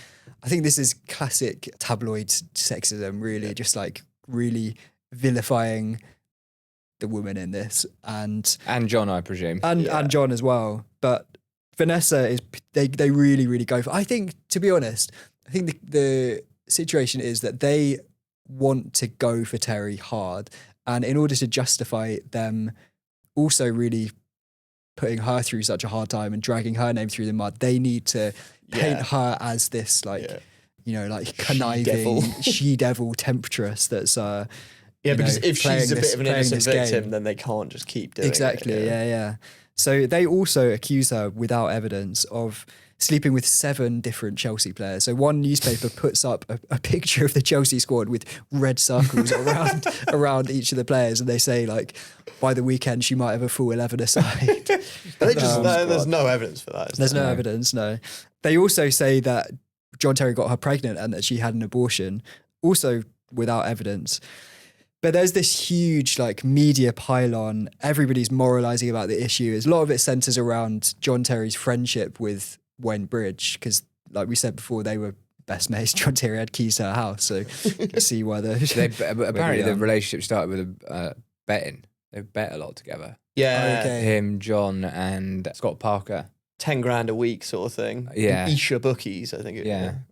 I think this is classic tabloid sexism, really, just like really vilifying the woman in this. And John, I presume. And John as well. But Vanessa is, they really, really go for, I think, to be honest, I think the situation is that they want to go for Terry hard. And in order to justify them also really putting her through such a hard time and dragging her name through the mud, they need to paint her as this, like, you know, like conniving she-devil temptress that's, because if she's a bit of an innocent victim, then they can't just keep doing it. Exactly, yeah. So they also accuse her without evidence of sleeping with 7 different Chelsea players. So one newspaper puts up a picture of the Chelsea squad with red circles around each of the players, and they say, like, by the weekend she might have a full 11 aside. There's no evidence for that. There's no evidence, no. They also say that John Terry got her pregnant and that she had an abortion, also without evidence. But there's this huge, like, media pylon. Everybody's moralising about the issue. A lot of it centres around John Terry's friendship with Wayne Bridge, because, like we said before, they were best mates. John Terry had keys to her house, so you can see why apparently the relationship started with betting. They bet a lot together. Yeah. Okay. Him, John, and Scott Parker. 10 grand a week sort of thing. Yeah. Isha bookies, I think.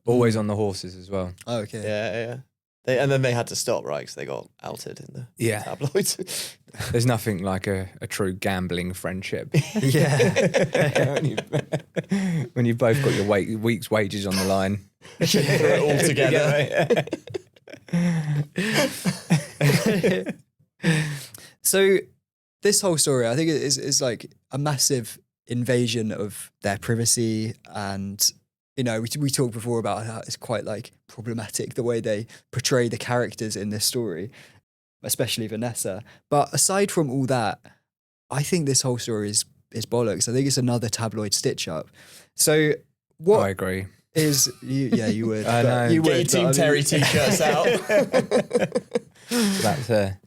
Always on the horses as well. Oh, okay. Yeah. And then they had to stop, right? Because they got outed in the tabloids. There's nothing like a true gambling friendship. Yeah. when you've both got your week's wages on the line. Throw it all together. So this whole story, I think, is like a massive invasion of their privacy. And, you know, we talked before about how it's quite, like, problematic the way they portray the characters in this story, especially Vanessa. But aside from all that, I think this whole story is bollocks. I think it's another tabloid stitch up. So what I agree. You would. I know. You would. Get your Team Terry t-shirts out. About to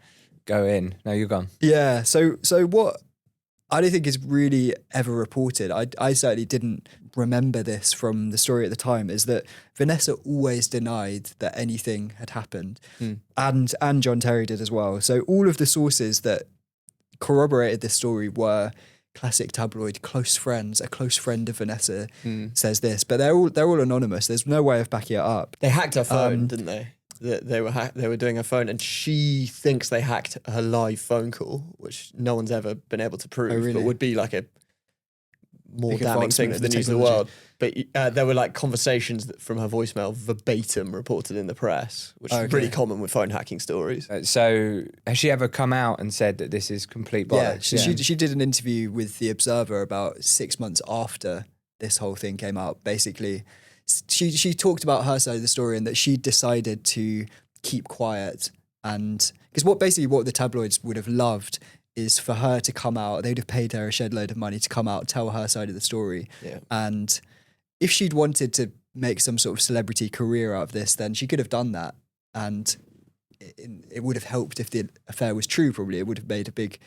go in. No, you're gone. Yeah. So what I don't think is really ever reported, I certainly didn't remember this from the story at the time, is that Vanessa always denied that anything had happened. And John Terry did as well. So all of the sources that corroborated this story were classic tabloid close friends. A close friend of Vanessa says this, but they're all anonymous. There's no way of backing it up. They hacked her phone, didn't they? They were doing her phone, and she thinks they hacked her live phone call, which no one's ever been able to prove, but would be like a more Big damning thing advancement for in the the news of the technology. world. But there were like conversations from her voicemail verbatim reported in the press, which is really common with phone hacking stories. So has she ever come out and said that this is complete bollocks? Yeah, she did an interview with The Observer about 6 months after this whole thing came out. Basically, she talked about her side of the story and that she decided to keep quiet, and because what the tabloids would have loved is for her to come out. They'd have paid her a shed load of money to come out, tell her side of the story. Yeah. And if she'd wanted to make some sort of celebrity career out of this, then she could have done that. And it would have helped if the affair was true, probably. It would have made there'd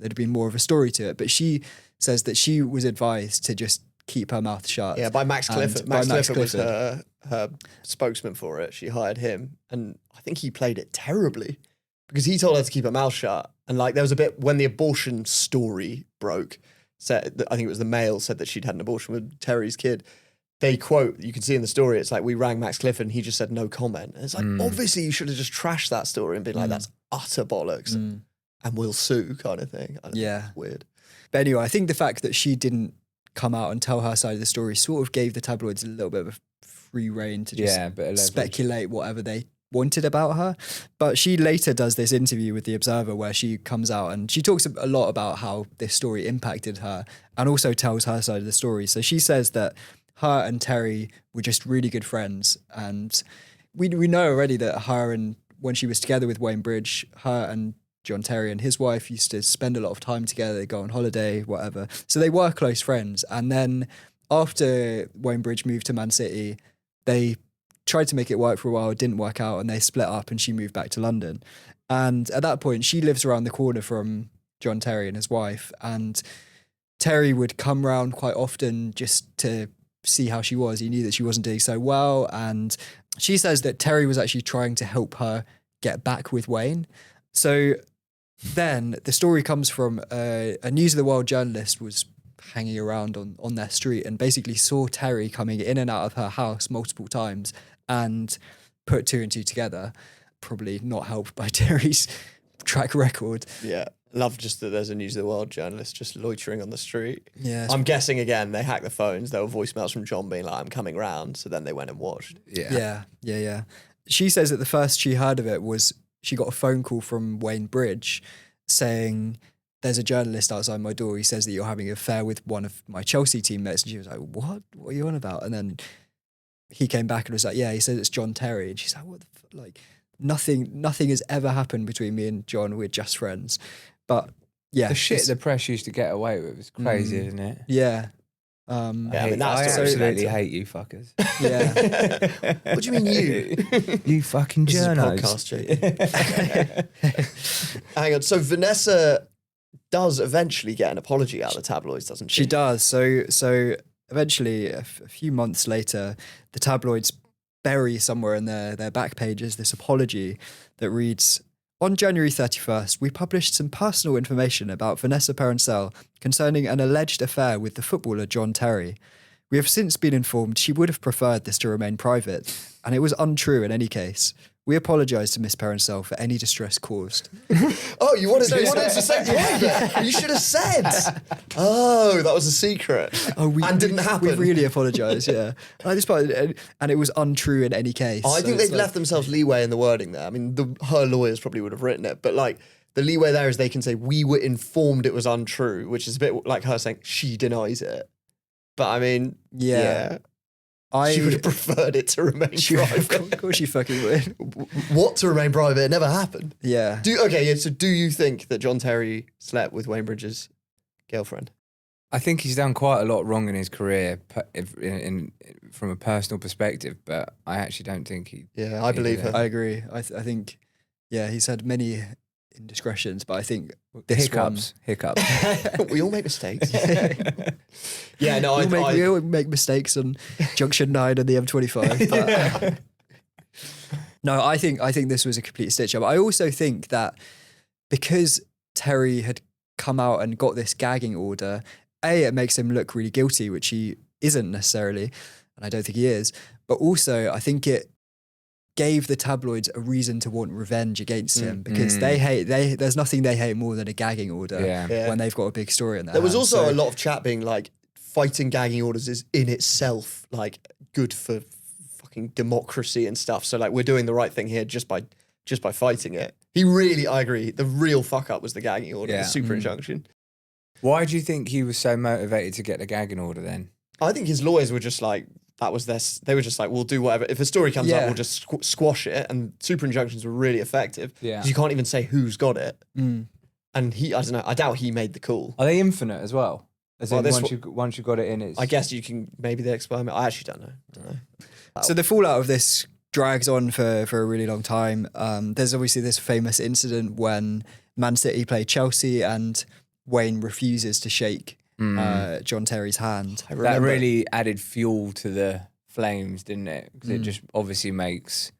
have been more of a story to it. But she says that she was advised to just keep her mouth shut. Yeah, by Max Clifford. By Max Clifford was her spokesman for it. She hired him, and I think he played it terribly because he told her to keep her mouth shut. And like there was a bit when the abortion story broke, said I think it was the Mail said that she'd had an abortion with Terry's kid. They quote, you can see in the story, it's like, we rang Max Clifford and he just said no comment. And it's like, obviously you should have just trashed that story and been like, that's utter bollocks and we'll sue kind of thing. I don't know, it's weird. But anyway, I think the fact that she didn't come out and tell her side of the story sort of gave the tabloids a little bit of a free rein to just speculate whatever they wanted about her. But she later does this interview with The Observer where she comes out and she talks a lot about how this story impacted her and also tells her side of the story. So she says that her and Terry were just really good friends, and we know already that her and when she was together with Wayne Bridge, her and John Terry and his wife used to spend a lot of time together. They go on holiday, whatever. So they were close friends. And then after Wayne Bridge moved to Man City, they tried to make it work for a while. It didn't work out, and they split up. And she moved back to London. And at that point, she lives around the corner from John Terry and his wife. And Terry would come round quite often just to see how she was. He knew that she wasn't doing so well. And she says that Terry was actually trying to help her get back with Wayne. So then the story comes from a News of the World journalist was hanging around on their street and basically saw Terry coming in and out of her house multiple times and put two and two together. Probably not helped by Terry's track record. Yeah. Love just that there's a News of the World journalist just loitering on the street. Yeah. I'm guessing again, they hacked the phones. There were voicemails from John being like, I'm coming round. So then they went and watched. Yeah. She says that the first she heard of it was she got a phone call from Wayne Bridge saying, there's a journalist outside my door. He says that you're having an affair with one of my Chelsea teammates. And she was like, what? What are you on about? And then he came back and was like, yeah, he says it's John Terry. And she's like, what the fuck? Like, nothing has ever happened between me and John. We're just friends. But yeah. The shit the press used to get away with was crazy, isn't it? Yeah. I absolutely hate you fuckers. Yeah. What do you mean you? You fucking This is a journos. podcast, Jake. Hang on. So Vanessa does eventually get an apology out of the tabloids, doesn't she? She does. So eventually, a few months later, the tabloids bury somewhere in their back pages this apology that reads, on January 31st, we published some personal information about Vanessa Parancel concerning an alleged affair with the footballer John Terry. We have since been informed she would have preferred this to remain private, and it was untrue in any case. We apologise to Miss Parancel for any distress caused. Oh, you wanted to say private? You should have said. Oh, that was a secret. And didn't happen. We really apologise, yeah. And it was untrue in any case. I think they've left themselves leeway in the wording there. I mean, her lawyers probably would have written it, but like the leeway there is they can say, we were informed it was untrue, which is a bit like her saying she denies it. But I mean, yeah. She would have preferred it to remain private. Of course she fucking would. What to remain private? It never happened. Yeah. So do you think that John Terry slept with Wayne Bridges' girlfriend? I think he's done quite a lot wrong in his career from a personal perspective, but I actually don't think he... Yeah, I believe her. I agree. I think, yeah, he's had many indiscretions, but I think this hiccups. We all make mistakes. Yeah, no, we all make mistakes on Junction 9 and the M25. But, no, I think this was a complete stitch up. I also think that because Terry had come out and got this gagging order, it makes him look really guilty, which he isn't necessarily, and I don't think he is. But also, I think it gave the tabloids a reason to want revenge against him because there's nothing they hate more than a gagging order when they've got a big story in their There was hands. also a lot of chat being like, fighting gagging orders is in itself like good for fucking democracy and stuff. So like we're doing the right thing here just by fighting it. I agree. The real fuck up was the gagging order, the super injunction. Why do you think he was so motivated to get the gagging order then? I think his lawyers were just like, they were just like, we'll do whatever. If a story comes up, we'll just squash it. And super injunctions were really effective. Yeah. You can't even say who's got it. And I don't know, I doubt he made the call. Are they infinite as well? As in once you got it in, it's... I guess you can, maybe they experiment. I actually don't know. So the fallout of this drags on for a really long time. There's obviously this famous incident when Man City play Chelsea and Wayne refuses to shake John Terry's hand. That really added fuel to the flames, didn't it? Because it just obviously makes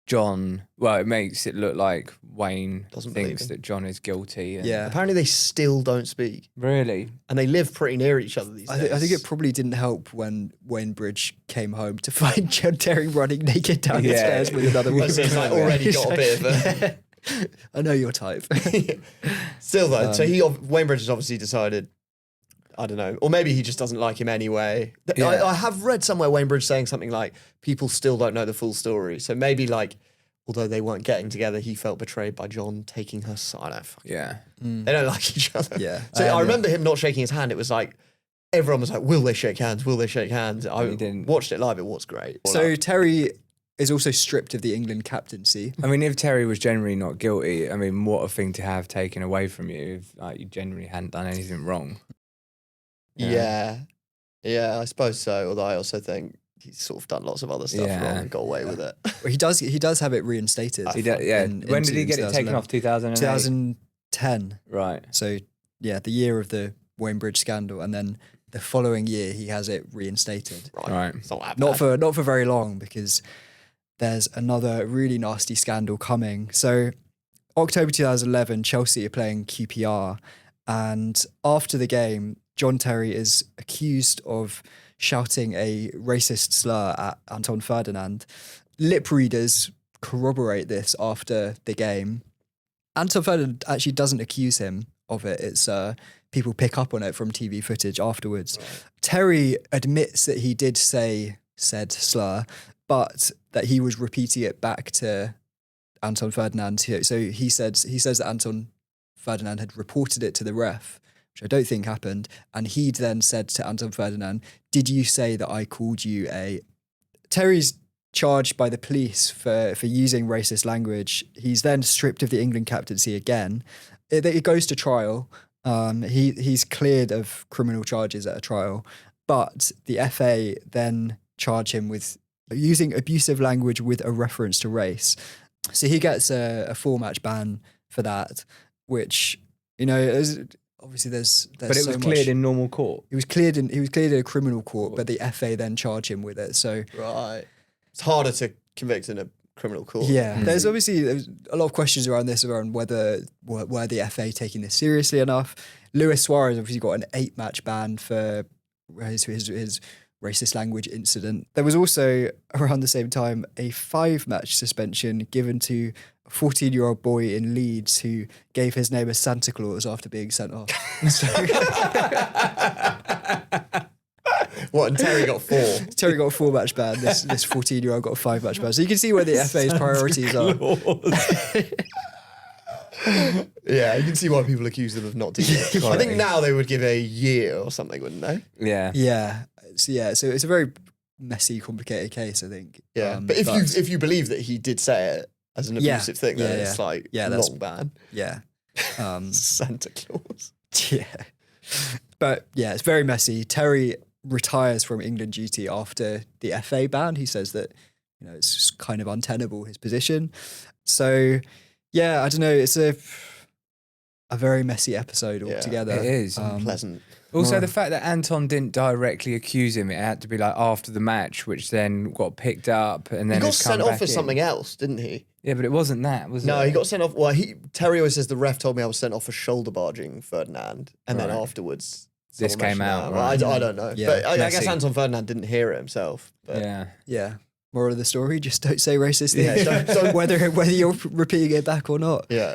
John. Well, it makes it look like Wayne Doesn't believe thinks him. that John is guilty. And Yeah. Apparently they still don't speak. Really? And they live pretty near each other these days. I think it probably didn't help when Wayne Bridge came home to find John Terry running naked down the Yeah. stairs with another woman. So it's like already got a bit of a... I know your type. Still though, so Wayne Bridge has obviously decided, I don't know, or maybe he just doesn't like him anyway. Yeah. I have read somewhere Wayne Bridge saying something like, people still don't know the full story. So maybe like, although they weren't getting together, he felt betrayed by John taking her side. I don't fucking- Yeah. They don't like each other. Yeah. So I remember him not shaking his hand. It was like, everyone was like, will they shake hands? Will they shake hands? I he didn't. watched it live. It was great. So Terry is also stripped of the England captaincy. I mean, if Terry was generally not guilty, I mean, what a thing to have taken away from you if like, you generally hadn't done anything wrong. Yeah. I suppose so. Although I also think he's sort of done lots of other stuff Yeah. wrong and got away with it. Well, he does have it reinstated. Yeah. When did he get it taken off? 2008? 2010. Right. So yeah, the year of the Wayne Bridge scandal, and then the following year he has it reinstated. Right. It's not that Not bad. for very long, because there's another really nasty scandal coming. So October 2011, Chelsea are playing QPR, and after the game, John Terry is accused of shouting a racist slur at Anton Ferdinand. Lip readers corroborate this after the game. Anton Ferdinand actually doesn't accuse him of it. It's people pick up on it from TV footage afterwards. Right. Terry admits that he did say said slur, but that he was repeating it back to Anton Ferdinand. So he says that Anton Ferdinand had reported it to the ref, which I don't think happened. And he then said to Anton Ferdinand, "Did you say that I called you a..." Terry's charged by the police for using racist language. He's then stripped of the England captaincy again. It goes to trial. He's cleared of criminal charges at a trial, but the FA then charge him with using abusive language with a reference to race. So he gets a 4-match ban for that, which, obviously there's But it so was much- cleared in normal court. He was cleared in a criminal court, but the FA then charge him with it. So Right. It's harder to convict in a criminal court. yeah, there's a lot of questions around this, around whether the FA taking this seriously enough. Luis Suarez obviously got an 8-match ban for his racist language incident. There was also, around the same time, a 5-match suspension given to a 14-year-old boy in Leeds who gave his name as Santa Claus after being sent off. What, and Terry got 4? Terry got a 4-match ban. This 14-year-old got a 5-match ban. So you can see where the FA's priorities are. Yeah, you can see why people accuse them of not doing it. I think now they would give a year or something, wouldn't they? Yeah. Yeah. So it's a very messy, complicated case, I think. Yeah, but if you believe that he did say it as an abusive thing, then it's like that's long ban. Yeah. Santa Claus. Yeah. But yeah, it's very messy. Terry retires from England duty after the FA ban. He says that, it's just kind of untenable, his position. So yeah, I don't know. It's a very messy episode altogether. It is. Unpleasant. Also, the fact that Anton didn't directly accuse him, it had to be like after the match, which then got picked up and then He got has come sent off back for in. something else, didn't he? Yeah, but it wasn't that, was it? No, he got sent off. Well, Terry always says the ref told me I was sent off for shoulder barging Ferdinand, and then Right. afterwards This someone came mentioned out, that. Well, right. I don't know, Yeah. but I guess Messy. Anton Ferdinand didn't hear it himself. But Yeah. Yeah. Moral of the story: just don't say racist Yeah, things, don't- whether you're repeating it back or not. yeah.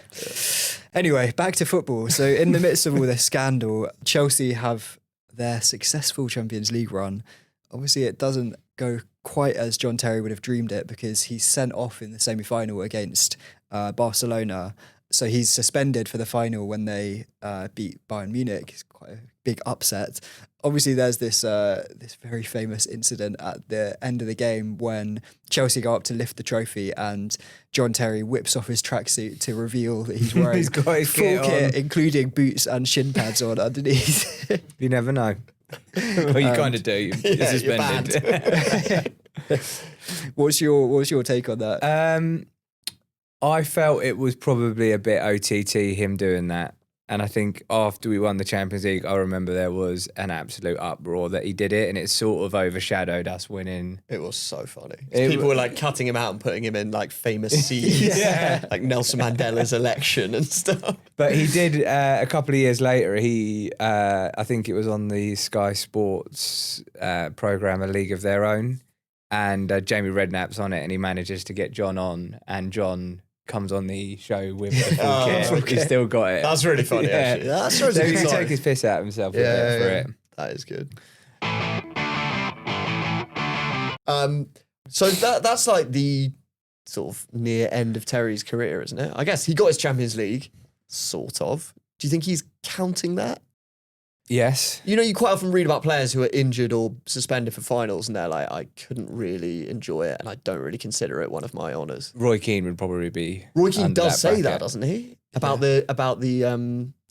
Anyway, back to football. So in the midst of all this scandal, Chelsea have their successful Champions League run. Obviously, it doesn't go quite as John Terry would have dreamed it, because he's sent off in the semi-final against Barcelona. So he's suspended for the final when they beat Bayern Munich. It's quite a big upset. Obviously, there's this very famous incident at the end of the game when Chelsea go up to lift the trophy and John Terry whips off his tracksuit to reveal that he's wearing He's got his full kit kit, on. including boots and shin pads on underneath. You never know. Well, you kind of do. You're Yeah, you're suspended. What's your take on that? I felt it was probably a bit OTT him doing that. And I think after we won the Champions League, I remember there was an absolute uproar that he did it, and it sort of overshadowed us winning. It was so funny. It People wa- were like cutting him out and putting him in like famous scenes, like Nelson Mandela's election and stuff. But he did a couple of years later. He, I think it was on the Sky Sports program, A League of Their Own, and Jamie Redknapp's on it, and he manages to get John on, and John comes on the show with the full kit. okay. He's still got it. That's really funny, actually. That shows So a he good can sign. take his piss out of himself with Yeah, it for yeah. it. That is good. So that's like the sort of near end of Terry's career, isn't it? I guess he got his Champions League, sort of. Do you think he's counting that? Yes. You know, you quite often read about players who are injured or suspended for finals, and they're like, I couldn't really enjoy it, and I don't really consider it one of my honours. Roy Keane would probably be. Roy Keane under does say that, bracket. doesn't he? About the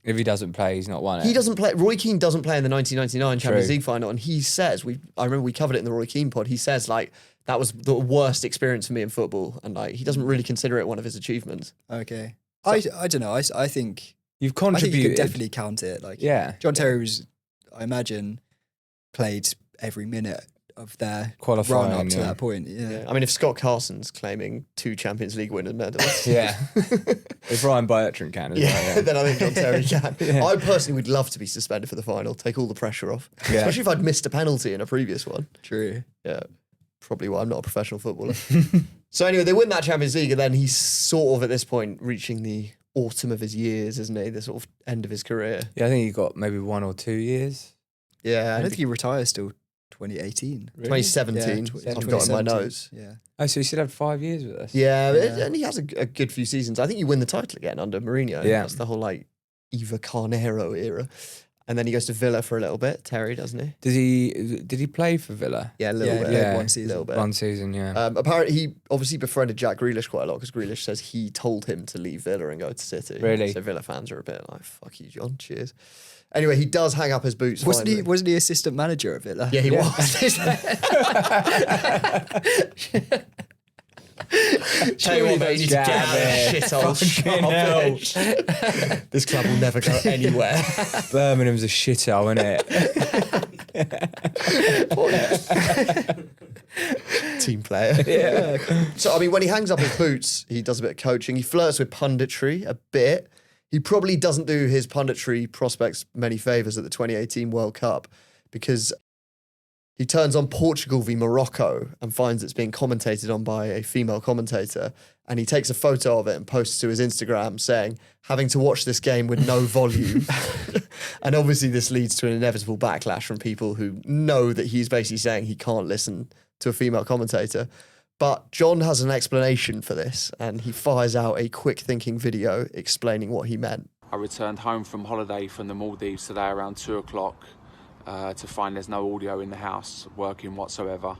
If he doesn't play, he's not won it. he doesn't play. Roy Keane doesn't play in the 1999 Champions True. League final, and he says I remember we covered it in the Roy Keane pod. He says like that was the worst experience for me in football, and like he doesn't really consider it one of his achievements. Okay. I don't know. I think You've I think you contributed. could definitely count it. Like Yeah. John Terry was, I imagine, played every minute of their Qualifying, run up to yeah. that point. Yeah. I mean, if Scott Carson's claiming 2 Champions League winners medals, Yeah. If Ryan Bertrand can as well. then I think John Terry can. I personally would love to be suspended for the final, take all the pressure off, Yeah. especially if I'd missed a penalty in a previous one. True. Yeah, probably why I'm not a professional footballer. So anyway, they win that Champions League, and then he's sort of at this point reaching the autumn of his years, isn't he? The sort of end of his career. Yeah, I think he got maybe 1 or 2 years. Yeah, I don't think he retires till 2018. 2017. Yeah, I've got in my 2017. nose. Yeah. Oh, so he still had 5 years with us. Yeah, Yeah. and he has a good few seasons. I think you win the title again under Mourinho. Yeah. That's the whole like Eva Carnero era. And then he goes to Villa for a little bit, Terry, doesn't he? Did he play for Villa? Yeah, a little Yeah, bit. yeah, Yeah. one season. Little bit. 1 season, yeah. Apparently, he obviously befriended Jack Grealish quite a lot because Grealish says he told him to leave Villa and go to City. Really? So Villa fans are a bit like, "Fuck you, John. Cheers." Anyway, he does hang up his boots. Wasn't finally. he assistant manager at Villa? Yeah, he Yeah. was. Tell you what, mate, you need to get out of Damn this shithole. Fucking Sharpish. This club will never go anywhere. Birmingham's a shithole, isn't it? Team player. Yeah. So, I mean, when he hangs up his boots, he does a bit of coaching. He flirts with punditry a bit. He probably doesn't do his punditry prospects many favours at the 2018 World Cup because he turns on Portugal v Morocco and finds it's being commentated on by a female commentator. And he takes a photo of it and posts to his Instagram saying, having to watch this game with no volume. And obviously this leads to an inevitable backlash from people who know that he's basically saying he can't listen to a female commentator. But John has an explanation for this, and he fires out a quick thinking video explaining what he meant. I returned home from holiday from the Maldives today around 2 o'clock to find there's no audio in the house working whatsoever.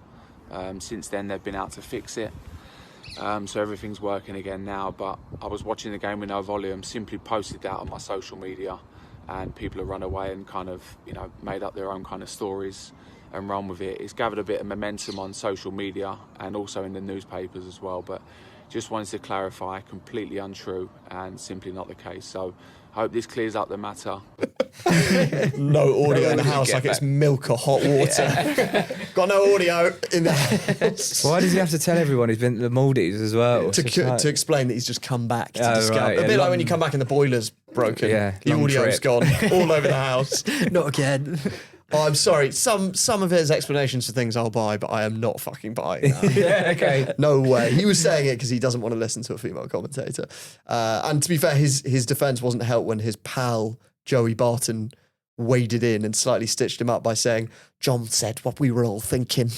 Since then they've been out to fix it. So everything's working again now, but I was watching the game with no volume, simply posted that on my social media, and people have run away and kind of, made up their own kind of stories and run with it. It's gathered a bit of momentum on social media and also in the newspapers as well, but just wanted to clarify, completely untrue and simply not the case. So I hope this clears up the matter. No audio in the Get house, like back. it's milk or hot water. Got no audio in the house. Why does he have to tell everyone he's been to the Maldives as well? To explain that he's just come back to Oh, discover. right, A yeah, bit like when long- you come back and the boiler's broken. Yeah, the long audio's trip. gone all over the house. Not again. Oh, I'm sorry. Some of his explanations for things I'll buy, but I am not fucking buying that. Yeah, okay. No way. He was saying it because he doesn't want to listen to a female commentator. And to be fair, his defence wasn't helped when his pal Joey Barton waded in and slightly stitched him up by saying, "John said what we were all thinking."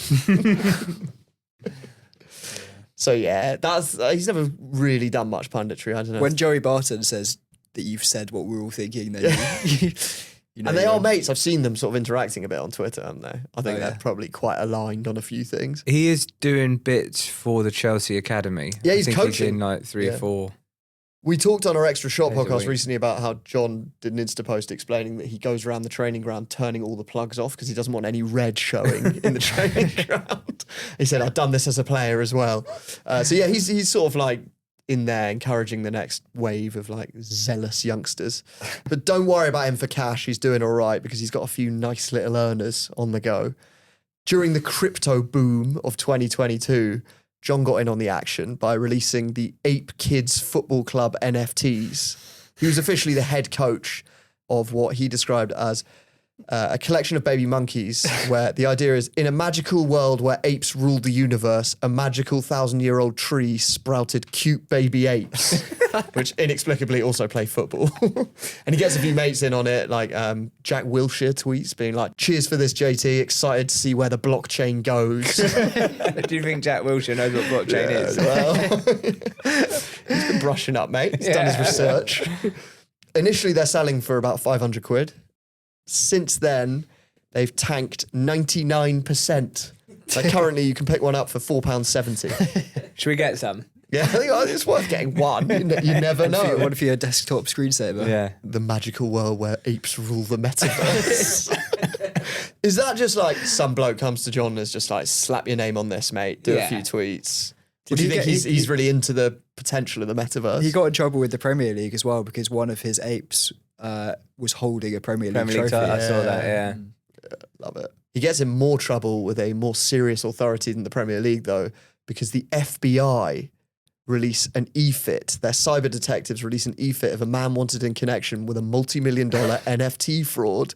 So yeah, that's he's never really done much punditry. I don't know. When Joey Barton says that you've said what we're all thinking, then you know and they you're are on. mates. I've seen them sort of interacting a bit on Twitter, haven't they? I think Oh, they're yeah. probably quite aligned on a few things. He is doing bits for the Chelsea Academy. Yeah, he's I think He's coaching. in like 3 Yeah. or 4. We talked on our Extra Shot Days a podcast week. recently about how John did an Insta post explaining that he goes around the training ground turning all the plugs off because he doesn't want any red showing in the training ground. He said, "I've done this as a player as well." So yeah, he's sort of like in there encouraging the next wave of like zealous youngsters. But don't worry about him for cash. He's doing all right because he's got a few nice little earners on the go. During the crypto boom of 2022, John got in on the action by releasing the Ape Kids Football Club NFTs. He was officially the head coach of what he described as a collection of baby monkeys, where the idea is, in a magical world where apes ruled the universe, a magical 1,000-year-old tree sprouted cute baby apes, which inexplicably also play football. And he gets a few mates in on it, like Jack Wilshere tweets being like, cheers for this, JT, excited to see where the blockchain goes. Do you think Jack Wilshere knows what blockchain is? Well, he's been brushing up, mate. He's done his research. Initially, they're selling for about 500 quid. Since then, they've tanked 99%. So currently, you can pick one up for £4.70. Should we get some? Yeah, I think it's worth getting one. You never know. What if you're a desktop screensaver? Yeah. The magical world where apes rule the metaverse. Is that just like some bloke comes to John and is just like, slap your name on this, mate, do a few tweets? Or do you think he's really into the potential of the metaverse? He got in trouble with the Premier League as well because one of his apes was holding a Premier League trophy. I saw that, yeah. Love it. He gets in more trouble with a more serious authority than the Premier League, though, because the FBI release an e-fit. Their cyber detectives release an e-fit of a man wanted in connection with a multi-million-dollar NFT fraud.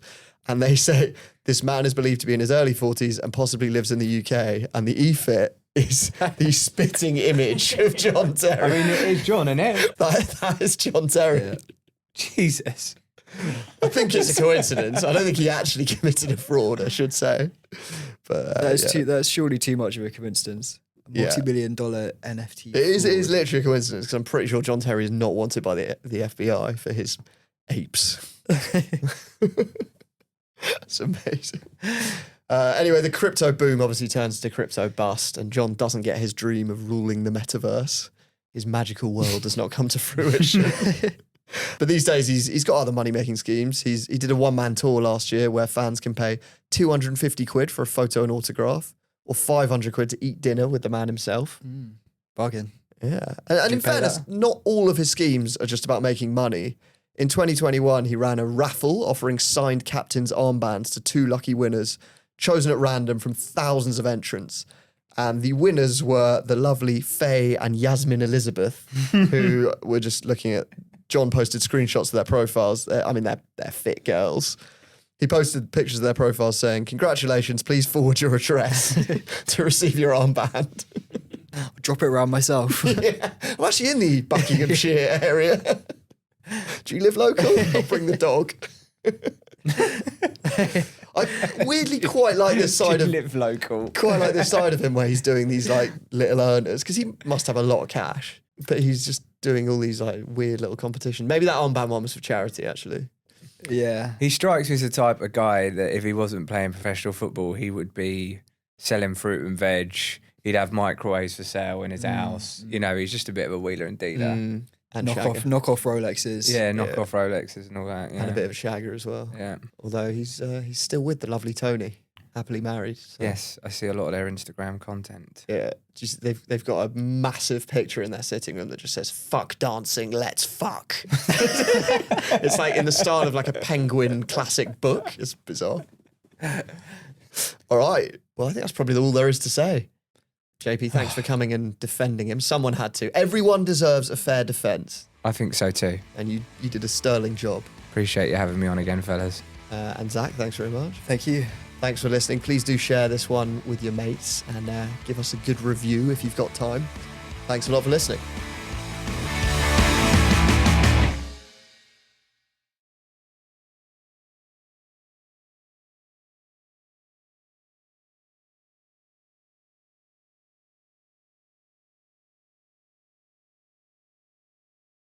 And they say this man is believed to be in his early 40s and possibly lives in the UK. And the e-fit is the spitting image of John Terry. I mean, it is John, isn't it? That is John Terry. Yeah. Jesus. I think it's a coincidence. I don't think he actually committed a fraud, I should say. But That's surely too much of a coincidence. Multi-million-dollar NFT. It is literally a coincidence because I'm pretty sure John Terry is not wanted by the FBI for his apes. That's amazing. Anyway, the crypto boom obviously turns to crypto bust, and John doesn't get his dream of ruling the metaverse. His magical world does not come to fruition. But these days, he's got other money-making schemes. He did a one-man tour last year where fans can pay 250 quid for a photo and autograph, or 500 quid to eat dinner with the man himself. Bargain. Yeah. And in fairness, not all of his schemes are just about making money. In 2021, he ran a raffle offering signed captain's armbands to 2 lucky winners, chosen at random from thousands of entrants. And the winners were the lovely Faye and Yasmin Elizabeth, who were just looking at... John posted screenshots of their profiles. They're fit girls. He posted pictures of their profiles saying, congratulations, please forward your address to receive your armband. I'll drop it around myself. Yeah. I'm actually in the Buckinghamshire area. Do you live local? I'll bring the dog. I weirdly quite like this side of... live local. Quite like this side of him where he's doing these like little earners, because he must have a lot of cash. But he's just doing all these like weird little competition. Maybe that armband one was for charity, actually. Yeah. He strikes me as the type of guy that if he wasn't playing professional football, he would be selling fruit and veg. He'd have microwaves for sale in his house. You know, he's just a bit of a wheeler and dealer. And Knock off Rolexes. Yeah, knock off Rolexes and all that. Yeah. And a bit of a shagger as well. Yeah. Although he's still with the lovely Tony, happily married. So. Yes, I see a lot of their Instagram content. Yeah, just they've got a massive picture in their sitting room that just says "fuck dancing, let's fuck." It's like in the style of like a Penguin classic book. It's bizarre. All right, well I think that's probably all there is to say. JP, thanks for coming and defending him. Someone had to. Everyone deserves a fair defence. I think so too. And you did a sterling job. Appreciate you having me on again, fellas. And Zach, thanks very much. Thank you. Thanks for listening. Please do share this one with your mates and give us a good review if you've got time. Thanks a lot for listening.